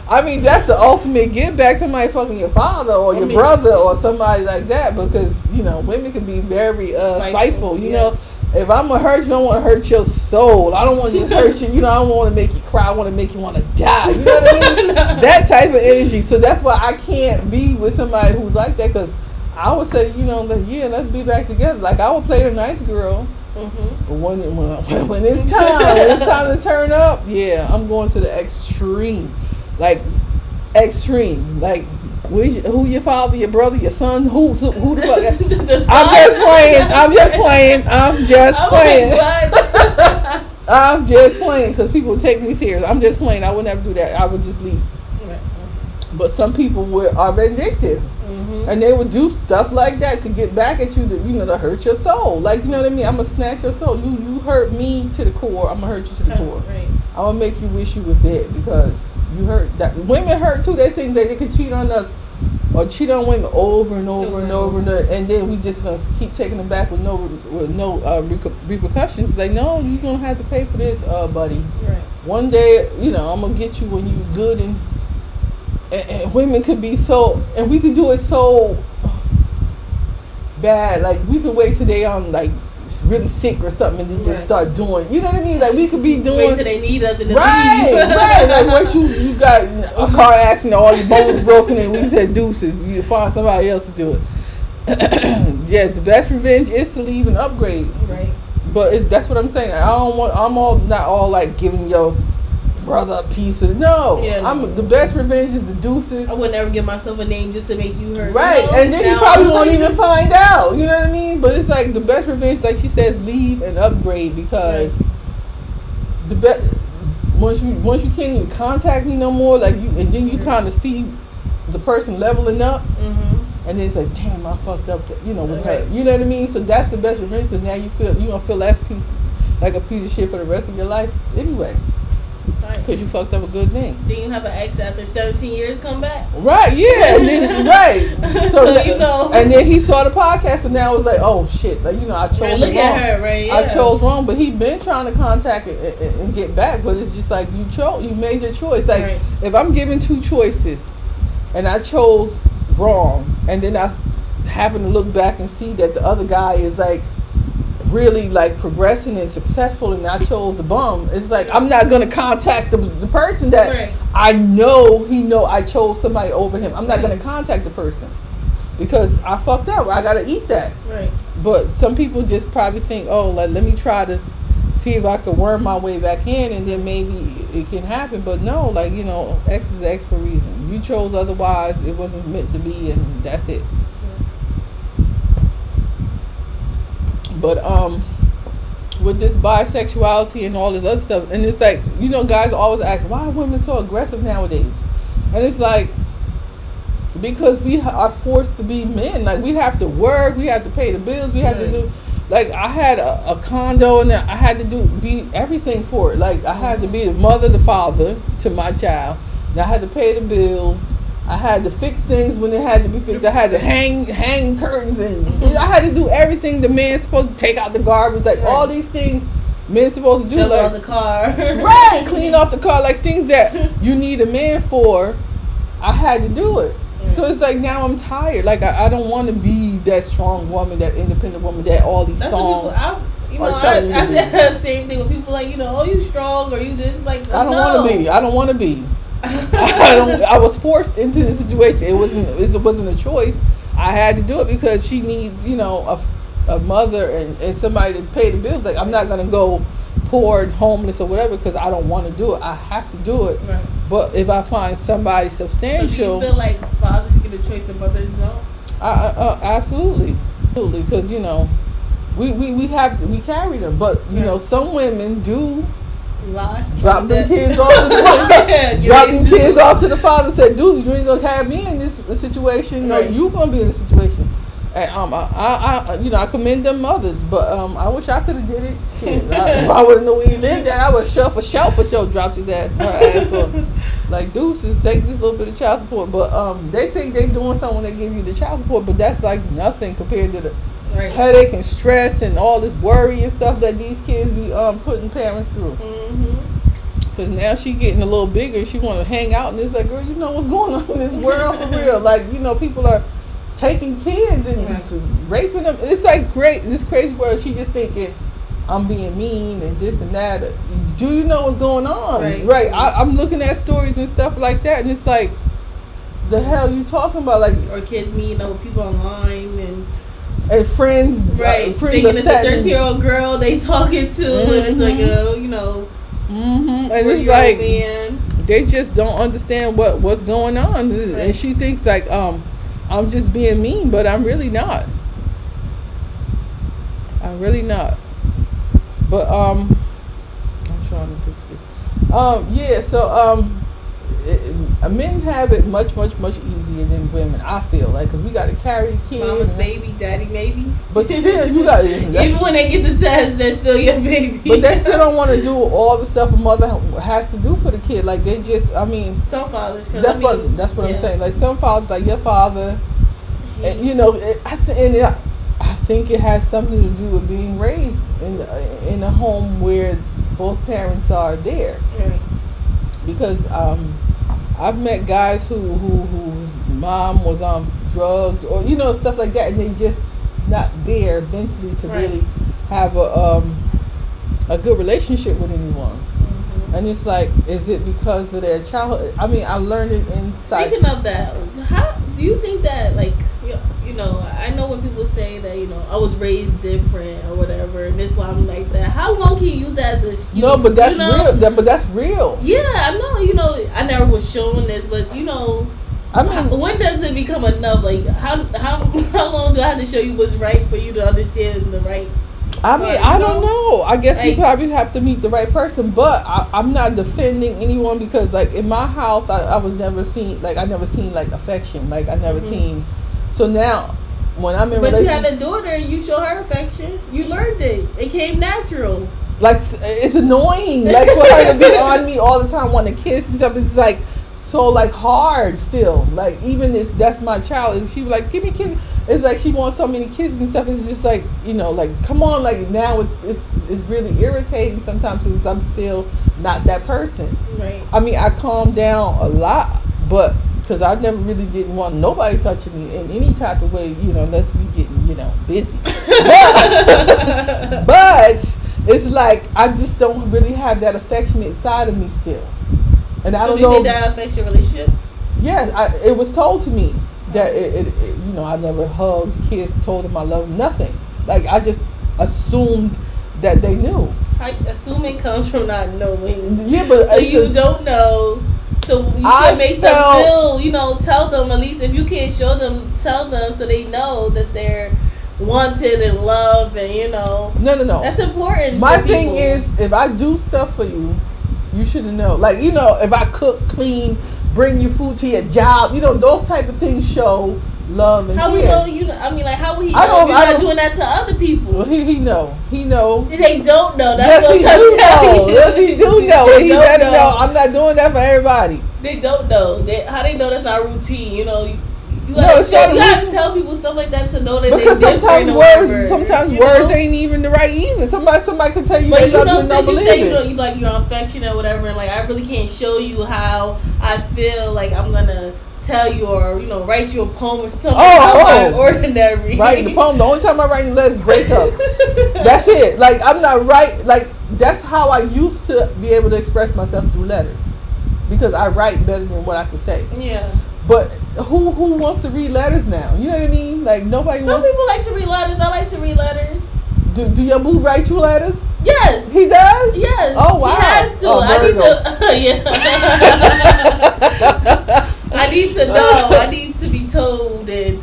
I mean, that's the ultimate give back, somebody fucking your father or your brother or somebody like that, because, women can be very spiteful. You know, if I'm going to hurt you, I don't want to hurt your soul. I don't want to just hurt you. I don't want to make you cry. I want to make you want to die. You know what I mean? That type of energy. So that's why I can't be with somebody who's like that, because I would say, let's be back together. Like, I would play the nice girl. Mm-hmm. But when it's time to turn up, I'm going to the extreme. Like, extreme. Like, who your father, your brother, your son? Who the fuck? I'm just playing. I'm just playing because people take me serious. I'm just playing. I would never do that. I would just leave. Right. But some people are vindictive. And they would do stuff like that to get back at you, to hurt your soul. Like, you know what I mean? I'm going to snatch your soul. You hurt me to the core. I'm going to hurt you to the core. Right. I'm going to make you wish you was dead because you hurt. That women hurt too. They think that they can cheat on us or cheat on women over and over and over. And then we just going to keep taking them back with no repercussions. Like, no, you're going to have to pay for this, buddy. Right. One day, I'm going to get you when you're good and women could be so, and we could do it so bad. Like we could wait till they like really sick or something, and then just start doing. You know what I mean? Like we could be doing. Wait till they need us and right. Like what you got a car accident, all your bones broken, and we said deuces. You find somebody else to do it. Yeah, the best revenge is to leave and upgrade. Right. But that's what I'm saying. Not all like giving your brother a piece of the best revenge is the deuces. I would never give myself a name just to make you hurt. Right, and then you probably won't even find out. You know what I mean? But it's like the best revenge, like she says, leave and upgrade because the best once you can't even contact me no more, like you, and then you kind of see the person leveling up, and it's like, damn, I fucked up, with her. You know what I mean? So that's the best revenge because now you gonna feel that piece like a piece of shit for the rest of your life anyway. Because you fucked up a good thing. Then you have an ex after 17 years come back? Right, yeah. And then, right. So And then he saw the podcast and now it was like, oh shit. Like, I chose wrong. Look at her, right? Yeah. I chose wrong. But he been trying to contact and get back. But it's just like, you made your choice. Like, if I'm given two choices and I chose wrong and then I happen to look back and see that the other guy is like, really like progressing and successful and I chose the bum, it's like I'm not gonna contact the person that I know I chose somebody over him. I'm not gonna contact the person because I fucked up. I gotta eat that. Right. But some people just probably think, oh, like let me try to see if I could worm my way back in and then maybe it can happen. But no, like X is X for a reason. You chose otherwise, it wasn't meant to be, and that's it. But with this bisexuality and all this other stuff, and it's like, guys always ask, why are women so aggressive nowadays? And it's like, because we are forced to be men. Like, we have to work, we have to pay the bills, we have to do, like, I had a condo and I had to be everything for it. Like, I had to be the mother, the father to my child. And I had to pay the bills. I had to fix things when it had to be fixed. I had to hang curtains and I had to do everything the man's supposed to take out the garbage. Like all these things men's supposed to do. Jump like on the car. Right, clean off the car. Like things that you need a man for, I had to do it. So it's like now I'm tired. Like I don't want to be that strong woman, that independent woman that all these songs. I said the same thing when people like, oh, you strong or you this. Like, I don't want to be. I was forced into the situation. It wasn't a choice. I had to do it because she needs, a mother and somebody to pay the bills. Like I'm not gonna go poor and homeless or whatever because I don't want to do it. I have to do it. Right. But if I find somebody substantial, so do you feel like fathers get a choice and mothers don't? Absolutely, because we carry them. But some women do. Drop them kids off to the kids off to the father. Said, "Dude, you ain't gonna have me in this situation. No, you gonna be in this situation." And I commend them mothers, but I wish I could have did it. Shit, if I would have known he did that, I would have for sure dropped his ass. Her ass up. Like deuces, take this little bit of child support, but they think they doing something when they give you the child support, but that's like nothing compared to the headache and stress and all this worry and stuff that these kids be putting parents through. Because now she getting a little bigger, she want to hang out, and it's like, girl, you know what's going on in this world for real. Like, people are taking kids and raping them. It's like this crazy world. She just thinking, I'm being mean and this and that. Do you know what's going on? Right. I'm looking at stories and stuff like that, and it's like, the hell you talking about? Like, or kids meeting up with people online and friends, friends thinking it's a 13-year-old girl they talking to, and it's like, and it's like man. They just don't understand what's going on, and she thinks like, I'm just being mean, but I'm really not. But I'm trying to fix this. men have it much easier than women. I feel like because we got to carry the kids. Mama's baby, daddy maybe. But still, you got even when they get the test, they're still your baby. But they still don't want to do all the stuff a mother has to do for the kid. Like they just, I mean, some fathers. That's what I'm saying. Like some fathers, like your father, and, you know, I think it has something to do with being raised in a home where both parents are there. Right. Because I've met guys whose mom was on drugs or you know stuff like that, and they just not there mentally to really have a good relationship with anyone. Mm-hmm. And it's like, is it because of their childhood? I mean, I learned it inside. Speaking of that, how do you think that, like, you know, I know when people say that, you know, I was raised different or whatever, and this why I'm like that. How long can you use that as an excuse? No, but that's real. But that's real. Yeah, I know. You know, I never was shown this, but you know, I mean, when does it become enough? Like, how long do I have to show you what's right for you to understand the right? I mean, I don't know. I guess you probably have to meet the right person, but I'm not defending anyone because, like, in my house, I was never seen, like, I never seen, like, affection. Like, I never seen. So now, when I'm in But you had a daughter, you show her affection. You learned it. It came natural. Like, it's annoying, like, for her to be on me all the time, wanting to kiss and stuff. It's, like, so, like, hard still. Like, even if that's my child, and she was like, give me kisses. It's like she wants so many kisses and stuff. It's just like, you know, like, come on. Like, now it's really irritating sometimes because I'm still not that person. Right. I mean, I calm down a lot, but because I never really didn't want nobody touching me in any type of way, you know, unless we getting, you know, busy. But it's like I just don't really have that affectionate side of me still. And I don't know. So do you think that affects your relationships? Yes, it was told to me that it you know, I never hugged, kissed, told them I love them, nothing. Like I just assumed that they knew. Assuming comes from not knowing. Yeah, but so you don't know. So you should make them feel, you know, tell them at least if you can't show them, tell them so they know that they're wanted and loved and you know. No. That's important. My thing is, if I do stuff for you, you should know. Like, you know, if I cook, clean, bring you food to your job, you know, those type of things show love and how care. We know you? I mean, like, how would he know if you're not doing that to other people? Well, he know. He know. They don't know. That's yes, what I'm trying to tell you. Yes, he do know. He better know. I'm not doing that for everybody. They don't know. How they know that's our routine? You know. You have to tell people stuff like that to know that because they're sometimes words ain't even the right either. Somebody can tell you but they you love know, you and don't since you believe say it. You like you're affectionate or whatever, and like I really can't show you how I feel. Like I'm gonna tell you or you know write you a poem or something. Ordinary. Writing the poem. The only time I write letters break up. That's it. Like I'm not like that's how I used to be able to express myself through letters because I write better than what I can say. Yeah. But who wants to read letters now? You know what I mean? Like nobody. Some people like to read letters. I like to read letters. Do your boo write you letters? Yes. He does? Yes. Oh wow. He has to. I need to. I need to know. I need to be told, and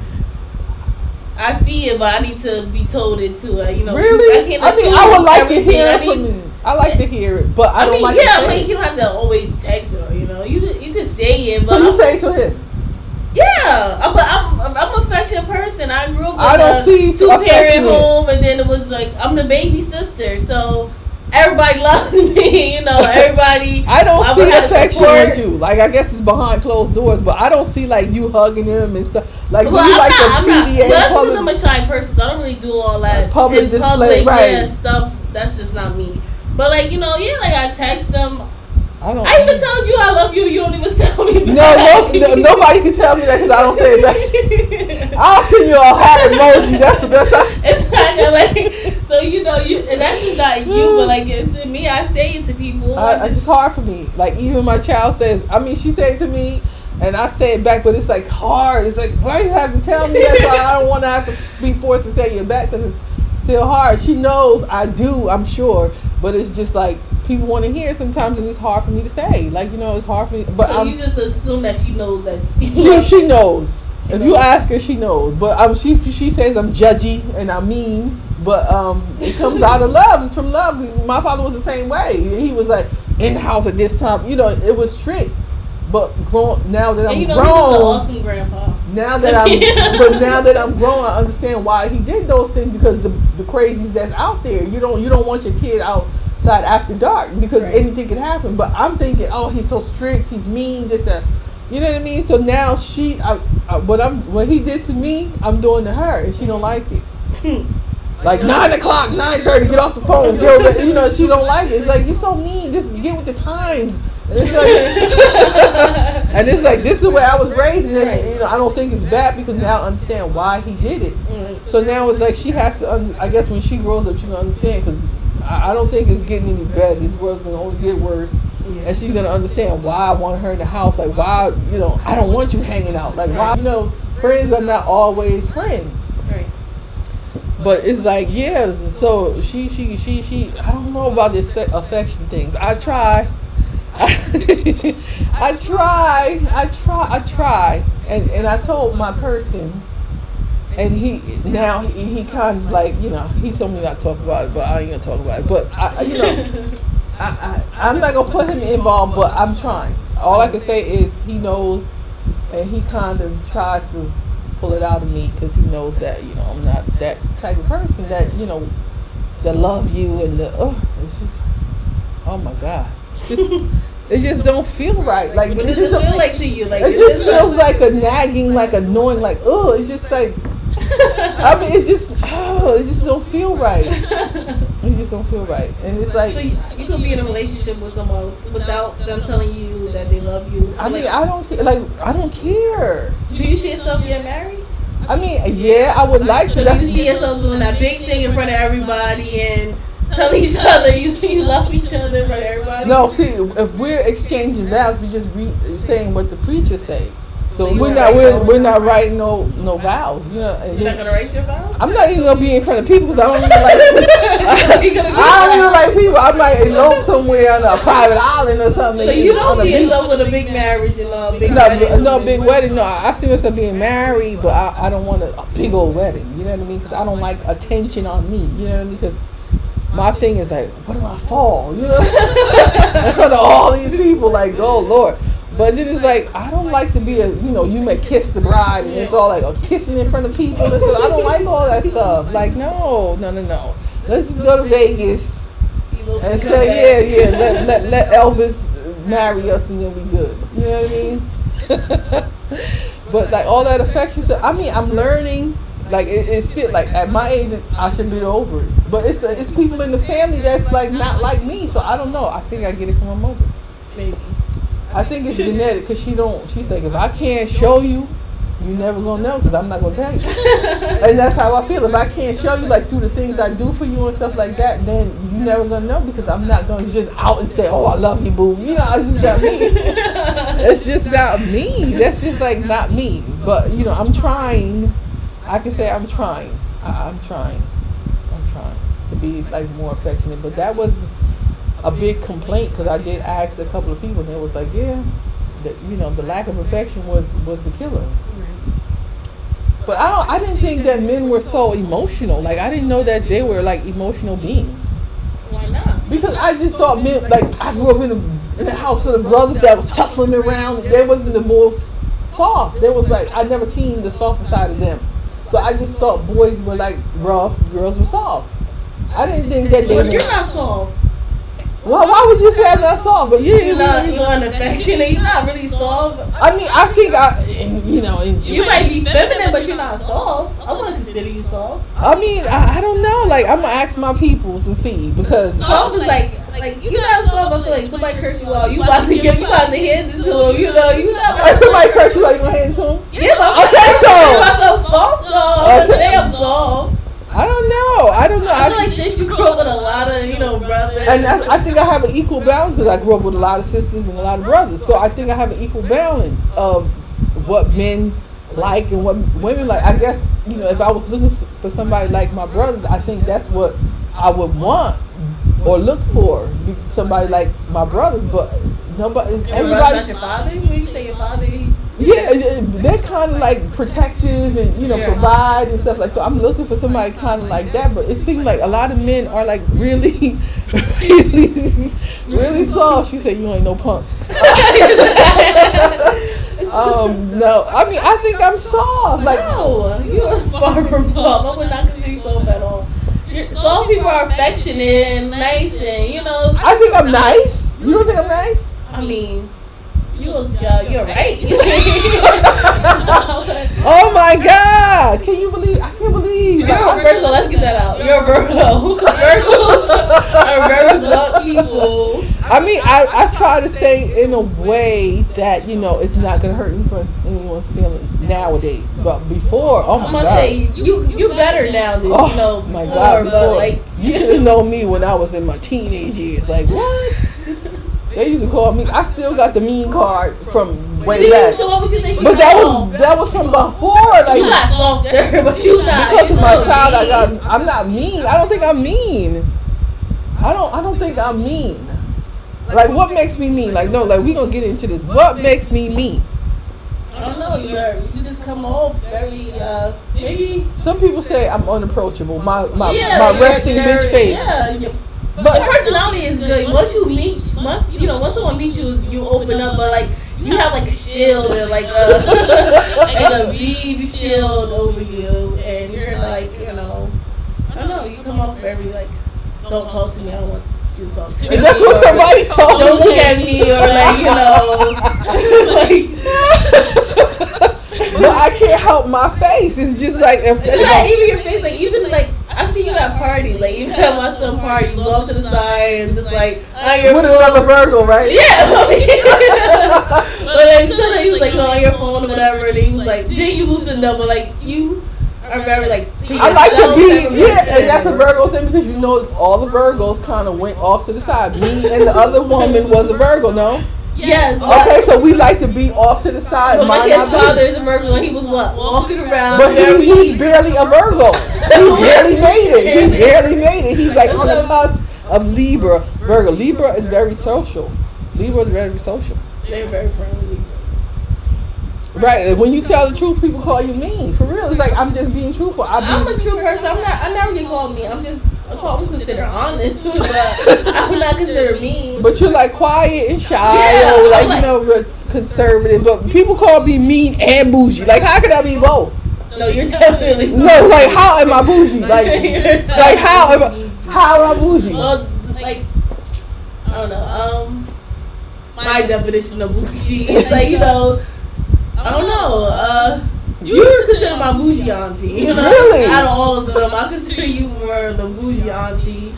I see it, but I need to be told it too. You know. Really? I can't I would like to hear it from you. I like to hear it, but I don't like. Yeah, I mean, you don't have to always text it, or you know, you can say it. But so you say it to him. Yeah, I'm an affectionate person. I grew up with a two-parent home, and then it was like I'm the baby sister, so everybody loves me. You know, everybody. I don't see affection with you. Like I guess it's behind closed doors, but I don't see like you hugging them and stuff. Like well, you like I'm not. PDA. Well, that's because I'm a shy person, so I don't really do all that public display, right? Yeah, stuff. That's just not me. But like you know, yeah, like I text them. I even told you I love you. You don't even tell me. No, nobody can tell me that because I don't say it back. I'll send you a heart emoji. That's the best. It's not like so you know and that's just not you, but like it's me. I say it to people. It's just hard for me. Like even my child says. I mean, she said it to me, and I say it back, but it's like hard. It's like why you have to tell me that? So I don't want to have to be forced to tell you back because it's still hard. She knows I do. I'm sure, but it's just like. People want to hear sometimes, and it's hard for me to say. Like you know, it's hard for me. But so you just assume that she knows that. She knows. If you ask her, she knows. But she says I'm judgy and I'm mean. But it comes out of love. It's from love. My father was the same way. He was like in the house at this time. You know, it was strict. But now that I'm and grown, he was an awesome grandpa. Now that I'm grown, I understand why he did those things, because the crazies that's out there, you don't want your kid outside after dark, because anything can happen. But I'm thinking, oh, he's so strict, he's mean, this that, you know what I mean? So now what he did to me, I'm doing to her, and she don't like it. Like 9 o'clock, 9:30, get off the phone, girl. You know, she don't like it. It's like, you're so mean. Just get with the times. And it's like, and it's like, this is the way I was raised. And then, you know, I don't think it's bad, because now I understand why he did it. So now it's like she has to. I guess when she grows up, she's gonna understand, because I don't think it's getting any better. This world's gonna only get worse. And she's gonna understand why I want her in the house. Like, why, you know, I don't want you hanging out. Like, why, you know, friends are not always friends. But it's like, yeah, so she I don't know about this affection things. I try. I try. And I told my person, and he kind of like, you know, he told me not to talk about it, but I ain't gonna talk about it. But I'm not gonna put him involved, but I'm trying. All I can say is he knows, and he kind of tries to pull it out of me, because he knows that, you know, I'm not that type of person that, you know, that love you and it's just, oh my God, it just don't feel right. Like, what does it feel like to you? Like, it just feels like a nagging, like annoying, like, it's just like, I mean, it just don't feel right. It just don't feel right, and it's like, so you could be in a relationship with someone without them telling you that they love you. I mean, I don't care. Like, I don't care. Do you see yourself getting married? I mean, yeah, I would like to. So do you see yourself doing that big thing in front of everybody and telling each other you love each other in front of everybody? No, see, if we're exchanging vows, we just saying what the preacher say. So we're not writing no vows. You know, you're not gonna write your vows? I'm not even gonna be in front of people, because I don't even like. I don't even like people. I might elope somewhere on a private island or something. So you don't see yourself with a big marriage and a big wedding? No, big wedding. No, I see myself being married, but I don't want a big old wedding. You know what I mean? Because I don't like attention on me. You know what I mean? Because my thing is like, what if I fall? You know, in front of all these people, like, oh Lord. But then it's like, I don't like to be you may kiss the bride, and it's all like kissing in front of people. And stuff. I don't like all that stuff. Like, no. Let's just go to Vegas and say, let Elvis marry us, and then we good. You know what I mean? But like all that affection stuff, I mean, I'm learning. Like, it's still, like, at my age, I should be over it. But it's people in the family that's like not like me, so I don't know. I think I get it from my mother. Maybe. I think it's genetic, because she's like, if I can't show you, you're never gonna know, because I'm not gonna tell you. And that's how I feel. If I can't show you, like, through the things I do for you and stuff like that, then you're never gonna know, because I'm not gonna just out and say, oh, I love you, boo. You know, it's just not me. It's just not me. That's just like not me. But you know, I'm trying. I can say I'm trying. I'm trying to be like more affectionate. But that was a big complaint, because I did ask a couple of people, and they was like, yeah, that, you know, the lack of affection was the killer. But I didn't think that men were so emotional. Like, I didn't know that they were like emotional beings. Why not? Because I just thought men, like, I grew up in a house full of brothers that was tussling around, and they wasn't the most soft. They was like, I never seen the softer side of them. So I just thought boys were like rough, girls were soft. I didn't think that they were. But you're not soft. Well, why would you say I'm not soft? But you're unaffectionate. You're not really soft. I mean, I think you might be feminine, but you're not soft. I wouldn't consider you soft. I mean, I don't know. Like, I'm gonna ask my peoples to see, because soft is like you're not soft. I feel like somebody curse you out. You about to hand it to them. You know, you not. Like, somebody curse you out, you gonna hand it to them? Yeah, but I'm not myself soft though. I'm gonna say I'm soft. I don't know. I feel like since you grew up with a lot of, brothers. And I think I have an equal balance, because I grew up with a lot of sisters and a lot of brothers. So I think I have an equal balance of what men like and what women like. I guess, if I was looking for somebody like my brothers, I think that's what I would want or look for. Somebody like my brothers, but nobody. Everybody. Not your father? When you say your father? Yeah, they're kind of like protective and provide and stuff like. So I'm looking for somebody kind of like that. But it seems like a lot of men are like really, really, really soft. She said, "You ain't no punk." No. I mean, I think I'm soft. Like, no, you're far from soft. I would not consider you soft at all. Soft people are affectionate and nice, and I think I'm nice. You don't think I'm nice? I mean, you're right. Oh my God! Can you believe? I can't believe. First of all, let's get that out. You're a Virgo. Virgos are very blunt people. I mean, I try to say in a way that it's not gonna hurt anyone's feelings nowadays. But before, oh my God! I'm gonna say you better now than my before, God! Before, but like you should have known me when I was in my teenage years. Like what? They used to call me. I still got the mean card from way back. So what would you think? But that was from before. Like you not softer, but you not. Because of my child, I'm not mean. I don't think I'm mean. I don't think I'm mean. Like what makes me mean? Like no, like we gonna get into this. What makes me mean? I don't know. You just come off very maybe. Some people say I'm unapproachable. My resting bitch face. Yeah. But your personality is good. Once someone meets you, you open up. But like you have like a shield and like a big shield over you, and you're like I don't know. You come off very like, don't talk to me. I don't want you to talk to me. And that's what somebody told me. Don't look at me or like But I can't help my face. It's just like even your face, like even like I see you at parties, like even at my son's party, you go off to the side and just like with another Virgo, right? Yeah. But like he was like on your phone or whatever, and he was like, then you loosened up, but like you are very like. I like to be and that's a Virgo thing because you notice all the Virgos kind of went off to the side. Me and the other woman was a Virgo, no? Yes. Okay, so we like to be off to the side. But my kid's father is a Virgo, and he was walking around. But he's barely a Virgo. He barely made it. He's like on the cusp of Libra. Virgo. Libra is very social. They're very friendly Libras. Right. When you tell the truth, people call you mean. For real, it's like I'm just being truthful. I'm a true person. I never get called mean. I'm considered honest, but I'm not considered mean. But you're like quiet and shy, or like conservative. But people call me mean and bougie. Like how can I be both? No, you're definitely bougie. No. Like how am I bougie? Like how am I bougie? Well, like I don't know. My definition of bougie is like I don't know. You're considered my bougie auntie. Really? Out of all of them, I consider you more the bougie auntie.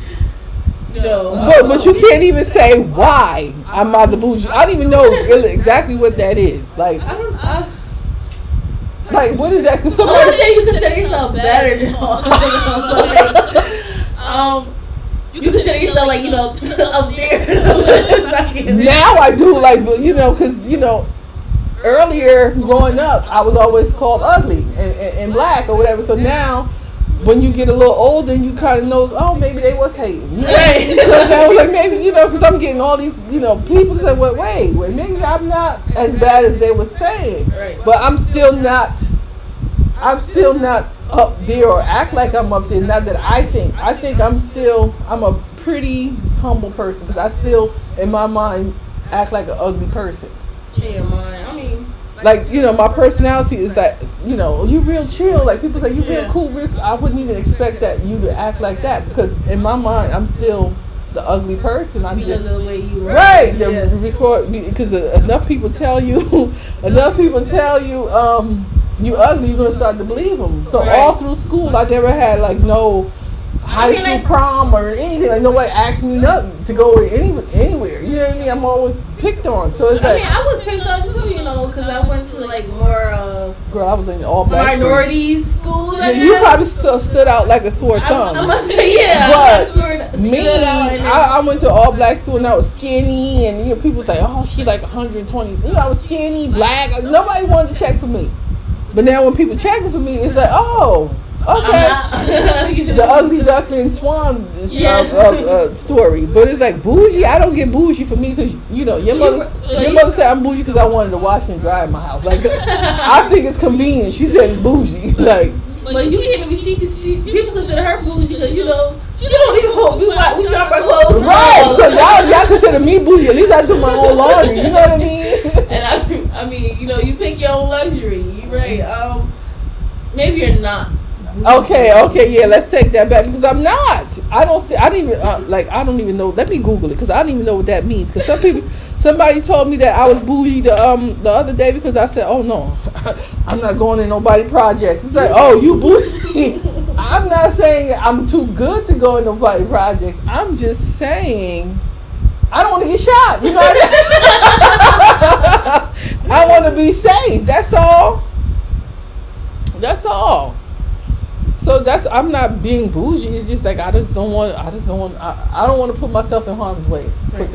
But you can't even say why I'm not the bougie. I don't even know exactly what that is. Like like what is that? Cause somebody I'm saying you consider yourself better than all of them. You consider yourself like up there. Now I do because earlier growing up, I was always called ugly and black or whatever. So now, when you get a little older, you kind of know, oh, maybe they was hating. Right. So I was like, maybe, because I'm getting all these, people say, well, wait, maybe I'm not as bad as they were saying. Right. But I'm still not up there or act like I'm up there. Not that I think I'm a pretty humble person because I still, in my mind, act like an ugly person. In your mind, I mean, like my personality is that you real chill. Like people say you real cool. I wouldn't even expect that you to act like that because in my mind I'm still the ugly person. I'm because just of the way you right. Because enough people tell you, you ugly, you're gonna start to believe them. So all through school, I never had like no high school prom or anything. Like nobody asked me nothing to go anywhere. You know what I mean? I'm always picked on. So it's like I was picked on too. Because I went to like more girl, I was in all black minorities schools. Yeah, you probably still stood out like a sore thumb. I must say But me, I went to all black school and I was skinny and people say, oh, she like 120. I was skinny, black. Nobody wanted to check for me. But now when people checking for me, it's like, oh, okay. The ugly duckling swan story. But it's like bougie. I don't get bougie for me because, your mother said I'm bougie because I wanted to wash and dry in my house. Like, I think it's convenient. She said it's bougie. Like, but you can't even, people consider her bougie because, she don't even hold, we drop our clothes. Right. So y'all consider me bougie. At least I do my own laundry. You know what I mean? And I mean, You pick your own luxury. You're right. Maybe you're not. Okay, yeah, let's take that back because I'm not. I don't even know. Let me Google it because I don't even know what that means. Because somebody told me that I was bougie the other day because I said, oh no, I'm not going in nobody projects. It's like, oh, you bougie. I'm not saying I'm too good to go in nobody projects. I'm just saying I don't want to get shot. You know what I mean? I want to be safe. That's all. So I'm not being bougie. It's just like I don't want to put myself in harm's way. Right.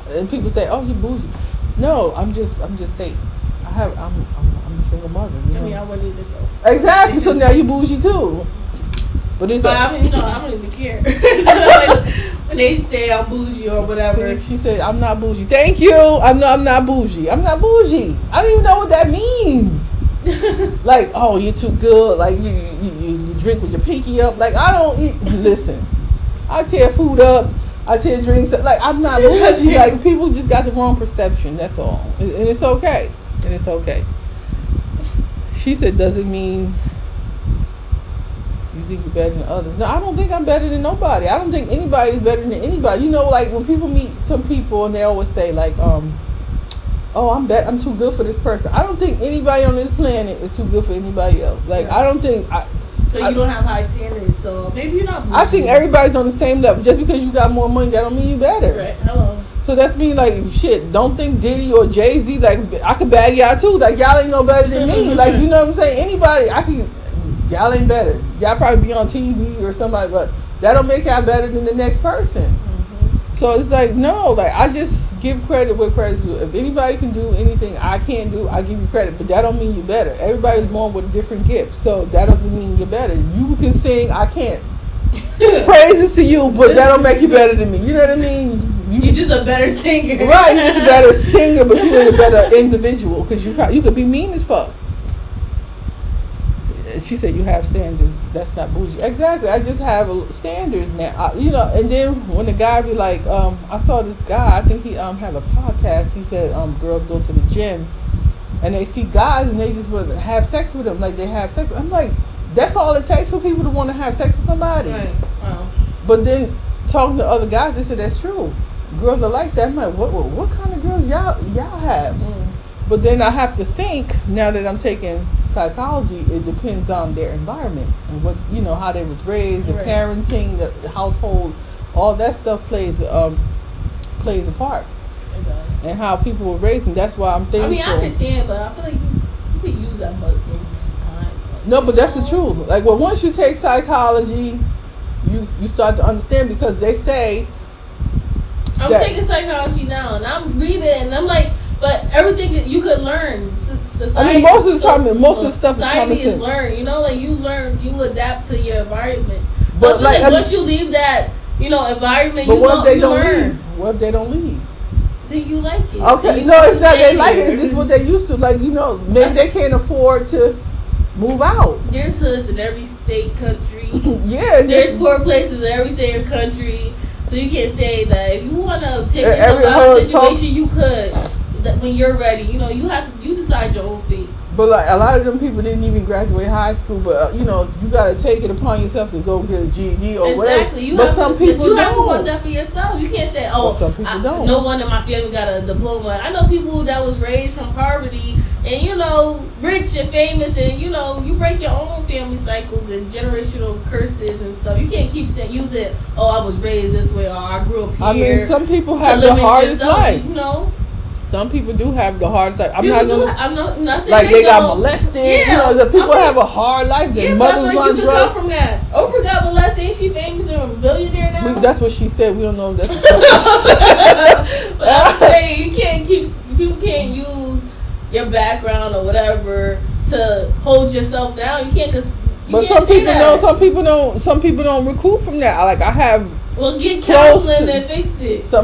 And people say, "Oh, you bougie." No, I'm just safe. I'm a single mother. You know? I mean, I wouldn't either. So exactly. So now you bougie too. But I mean, I don't even care. When they say I'm bougie or whatever. She said, "I'm not bougie." Thank you. I'm not bougie. I'm not bougie. I don't even know what that means. Like, oh, you're too good. Like you drink with your pinky up. Like I don't eat. Listen, I tear food up. I tear drinks up. Like I'm not bougie. Like people just got the wrong perception. That's all, and it's okay. She said, does it mean you think you're better than others? No, I don't think I'm better than nobody. I don't think anybody is better than anybody. Like when people meet some people and they always say like, oh, I'm too good for this person. I don't think anybody on this planet is too good for anybody else. Like I don't think. So you don't have high standards. So maybe you're not bougie. I think everybody's on the same level. Just because you got more money, that don't mean you better. Right. Hello. So that's mean like shit. Don't think Diddy or Jay-Z like I could bag y'all too. Like y'all ain't no better than me. Like you know what I'm saying? Anybody y'all ain't better. Y'all probably be on TV or somebody, but that don't make y'all better than the next person. Mm-hmm. So it's like no. Like I just give credit where credit's due. If anybody can do anything I can't do, I give you credit. But that don't mean you're better. Everybody's born with a different gift. So that doesn't mean you're better. You can sing, I can't. Praises to you, but that don't make you better than me. You know what I mean? You're just a better singer. Right, you're just a better singer, but you ain't a better individual because you could be mean as fuck. She said you have standards. That's not bougie. Exactly. I just have standards now. And then when the guy be like, I saw this guy. I think he have a podcast. He said girls go to the gym and they see guys and they just would have sex with them. Like they have sex. I'm like, that's all it takes for people to want to have sex with somebody. Right. Wow. But then talking to other guys, they said that's true. Girls are like that. I'm like, what kind of girls y'all have? Mm. But then I have to think now that I'm taking psychology, it depends on their environment and what how they was raised, the parenting, the household, all that stuff plays a part. It does. And how people were raised, and that's why I'm thinking. I mean, I understand, but I feel like you could use that much so time. No, but that's the truth. Like, well, once you take psychology, you start to understand because they say. I'm taking psychology now, and I'm reading, and I'm like. But everything that you could learn, society. I mean, most of the stuff is common sense. Learn. Like you learn, you adapt to your environment. So but once you leave that, environment, but what if they don't learn. leave? What if they don't leave? Then you like it. Okay, no, it's not. They like it. It's just what they used to. Like maybe they can't afford to move out. There's hoods in every state, country. Yeah. There's poor places in every state or country. So you can't say that if you want to take yourself out of a situation, you could. That when you're ready, you decide your own fate. But like a lot of them people didn't even graduate high school, but you got to take it upon yourself to go get a GED or whatever. But some people you have to want that for yourself. You can't say, "Oh, some people don't." No one in my family got a diploma. I know people that was raised from poverty and rich and famous, and you break your own family cycles and generational curses and stuff. You can't keep using, "Oh, I was raised this way," or "I grew up here." I mean, some people have the hardest life. Some people do have the hardest life. I'm not saying like they got molested. Yeah, the people have a hard life. Their mothers on drugs. Come from that. Oprah got molested. Ain't she famous and a billionaire now? That's what she said. We don't know if that's. But I'm saying people can't use your background or whatever to hold yourself down. You can't But some people know. Some people don't recruit from that. Like I have. Well, get counseling and fix it. A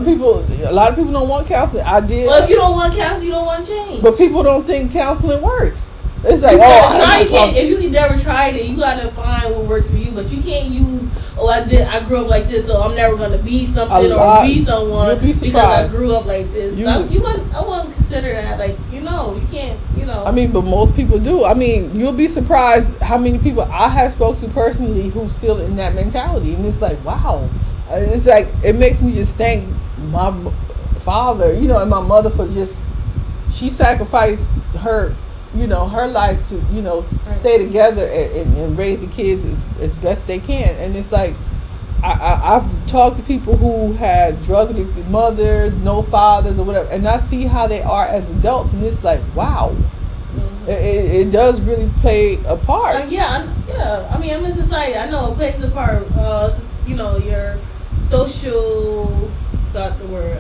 lot of people don't want counseling. I did. Well, if you don't want counseling, you don't want change. But people don't think counseling works. It's like, you gotta try. I can't. If you never tried it, you gotta find what works for you. But you can't use, I grew up like this, so I'm never gonna be something or be someone because I grew up like this. I wouldn't consider that, like, you can't, I mean, but most people do. I mean, you'll be surprised how many people I have spoke to personally who's still in that mentality, and it's like, wow. It's like, it makes me just thank my father, and my mother for she sacrificed her, her life to, stay together and raise the kids as best they can. And it's like, I've talked to people who had drug addicted mothers, no fathers or whatever, and I see how they are as adults, and it's like, wow. Mm-hmm. It does really play a part. Yeah. I mean, I'm in society. I know it plays a part. Your social, forgot the word.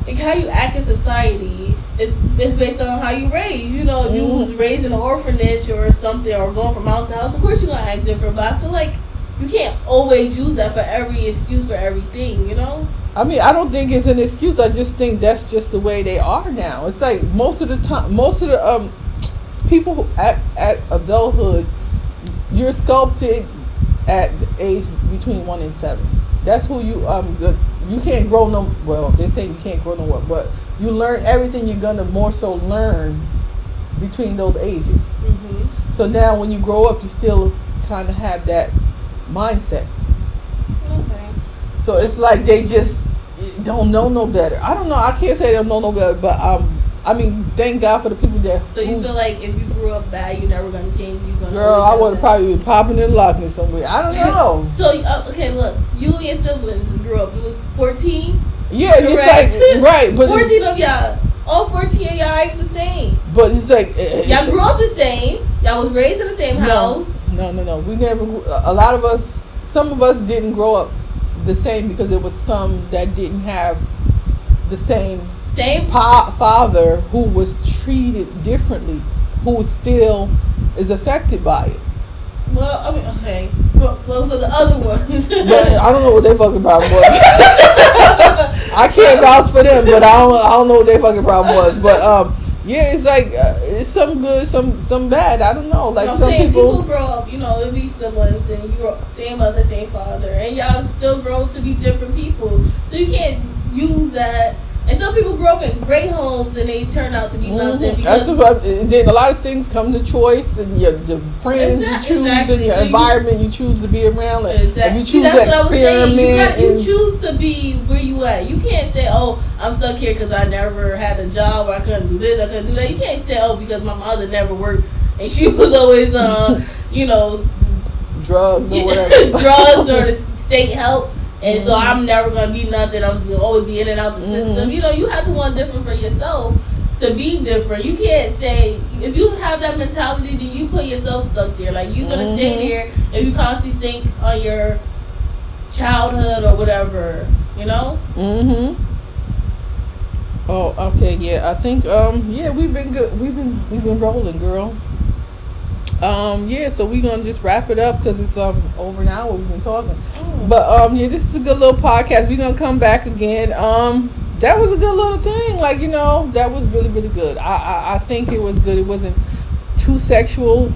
Like how you act in society is based on how you raise. If you was raised in an orphanage or something, or going from house to house, of course you're gonna act different. But I feel like you can't always use that for every excuse for everything. I mean, I don't think it's an excuse. I just think that's just the way they are now. It's like most of the people who at adulthood, you're sculpted at the age between 1 and 7. That's who you can't grow they say you can't grow no more, but you learn everything you're gonna more so learn between those ages. Mm-hmm. So now when you grow up, you still kind of have that mindset. Okay. So it's like they just don't know no better. I don't know. I can't say they don't know no better, but I mean, thank God for the people that. So you feel like if you grew up bad, you're never gonna change. Girl, I would have probably been popping and locking somewhere. I don't know. So okay, look, you and your siblings grew up. It was 14. Yeah, it's like right, but 14 of y'all. All 14 of y'all act the same. But it's like y'all grew up the same. Y'all was raised in the same house. No. We never. A lot of us. Some of us didn't grow up the same because there was some that didn't have the same father who was treated differently, who still is affected by it. Well, I mean, okay. Well, for the other ones. But I don't know what their fucking problem was. I can't vouch for them, but I don't know what their fucking problem was. But yeah, it's like it's some good, some bad. I don't know. Like some people grow up, it'd be siblings, and you grow up same mother, same father, and y'all still grow to be different people. So you can't use that. And some people grow up in great homes and they turn out to be nothing. Then a lot of things come to choice, and the friends you choose and your environment you choose to be around. Like, if you choose to experiment, you choose to be where you at. You can't say, "Oh, I'm stuck here because I never had a job, or I couldn't do this, I couldn't do that." You can't say, "Oh, because my mother never worked and she was always, drugs or whatever, drugs or the state help." And so I'm never going to be nothing. I'm just going to always be in and out the system. You have to want different for yourself to be different. You can't say, if you have that mentality, then you put yourself stuck there. Like, you're going to stay there if you constantly think on your childhood or whatever, Mm-hmm. Oh, okay, yeah. I think, we've been good. We've been rolling, girl. Yeah, so we're gonna just wrap it up because it's over an hour we've been talking. But this is a good little podcast. We're gonna come back again. That was a good little thing. Like, that was really, really good. I think it was good. It wasn't too sexual.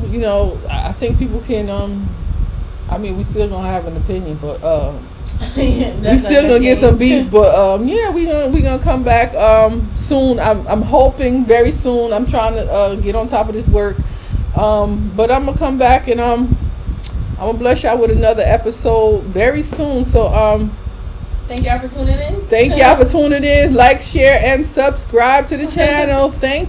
I think people can I mean, we still gonna have an opinion, but we still gonna get some beef. But we gonna come back soon. I'm hoping very soon. I'm trying to get on top of this work. But I'm gonna come back and I'm gonna bless y'all with another episode very soon. So thank y'all for tuning in. Thank y'all for tuning in. Like, share, and subscribe to the channel. Thank you.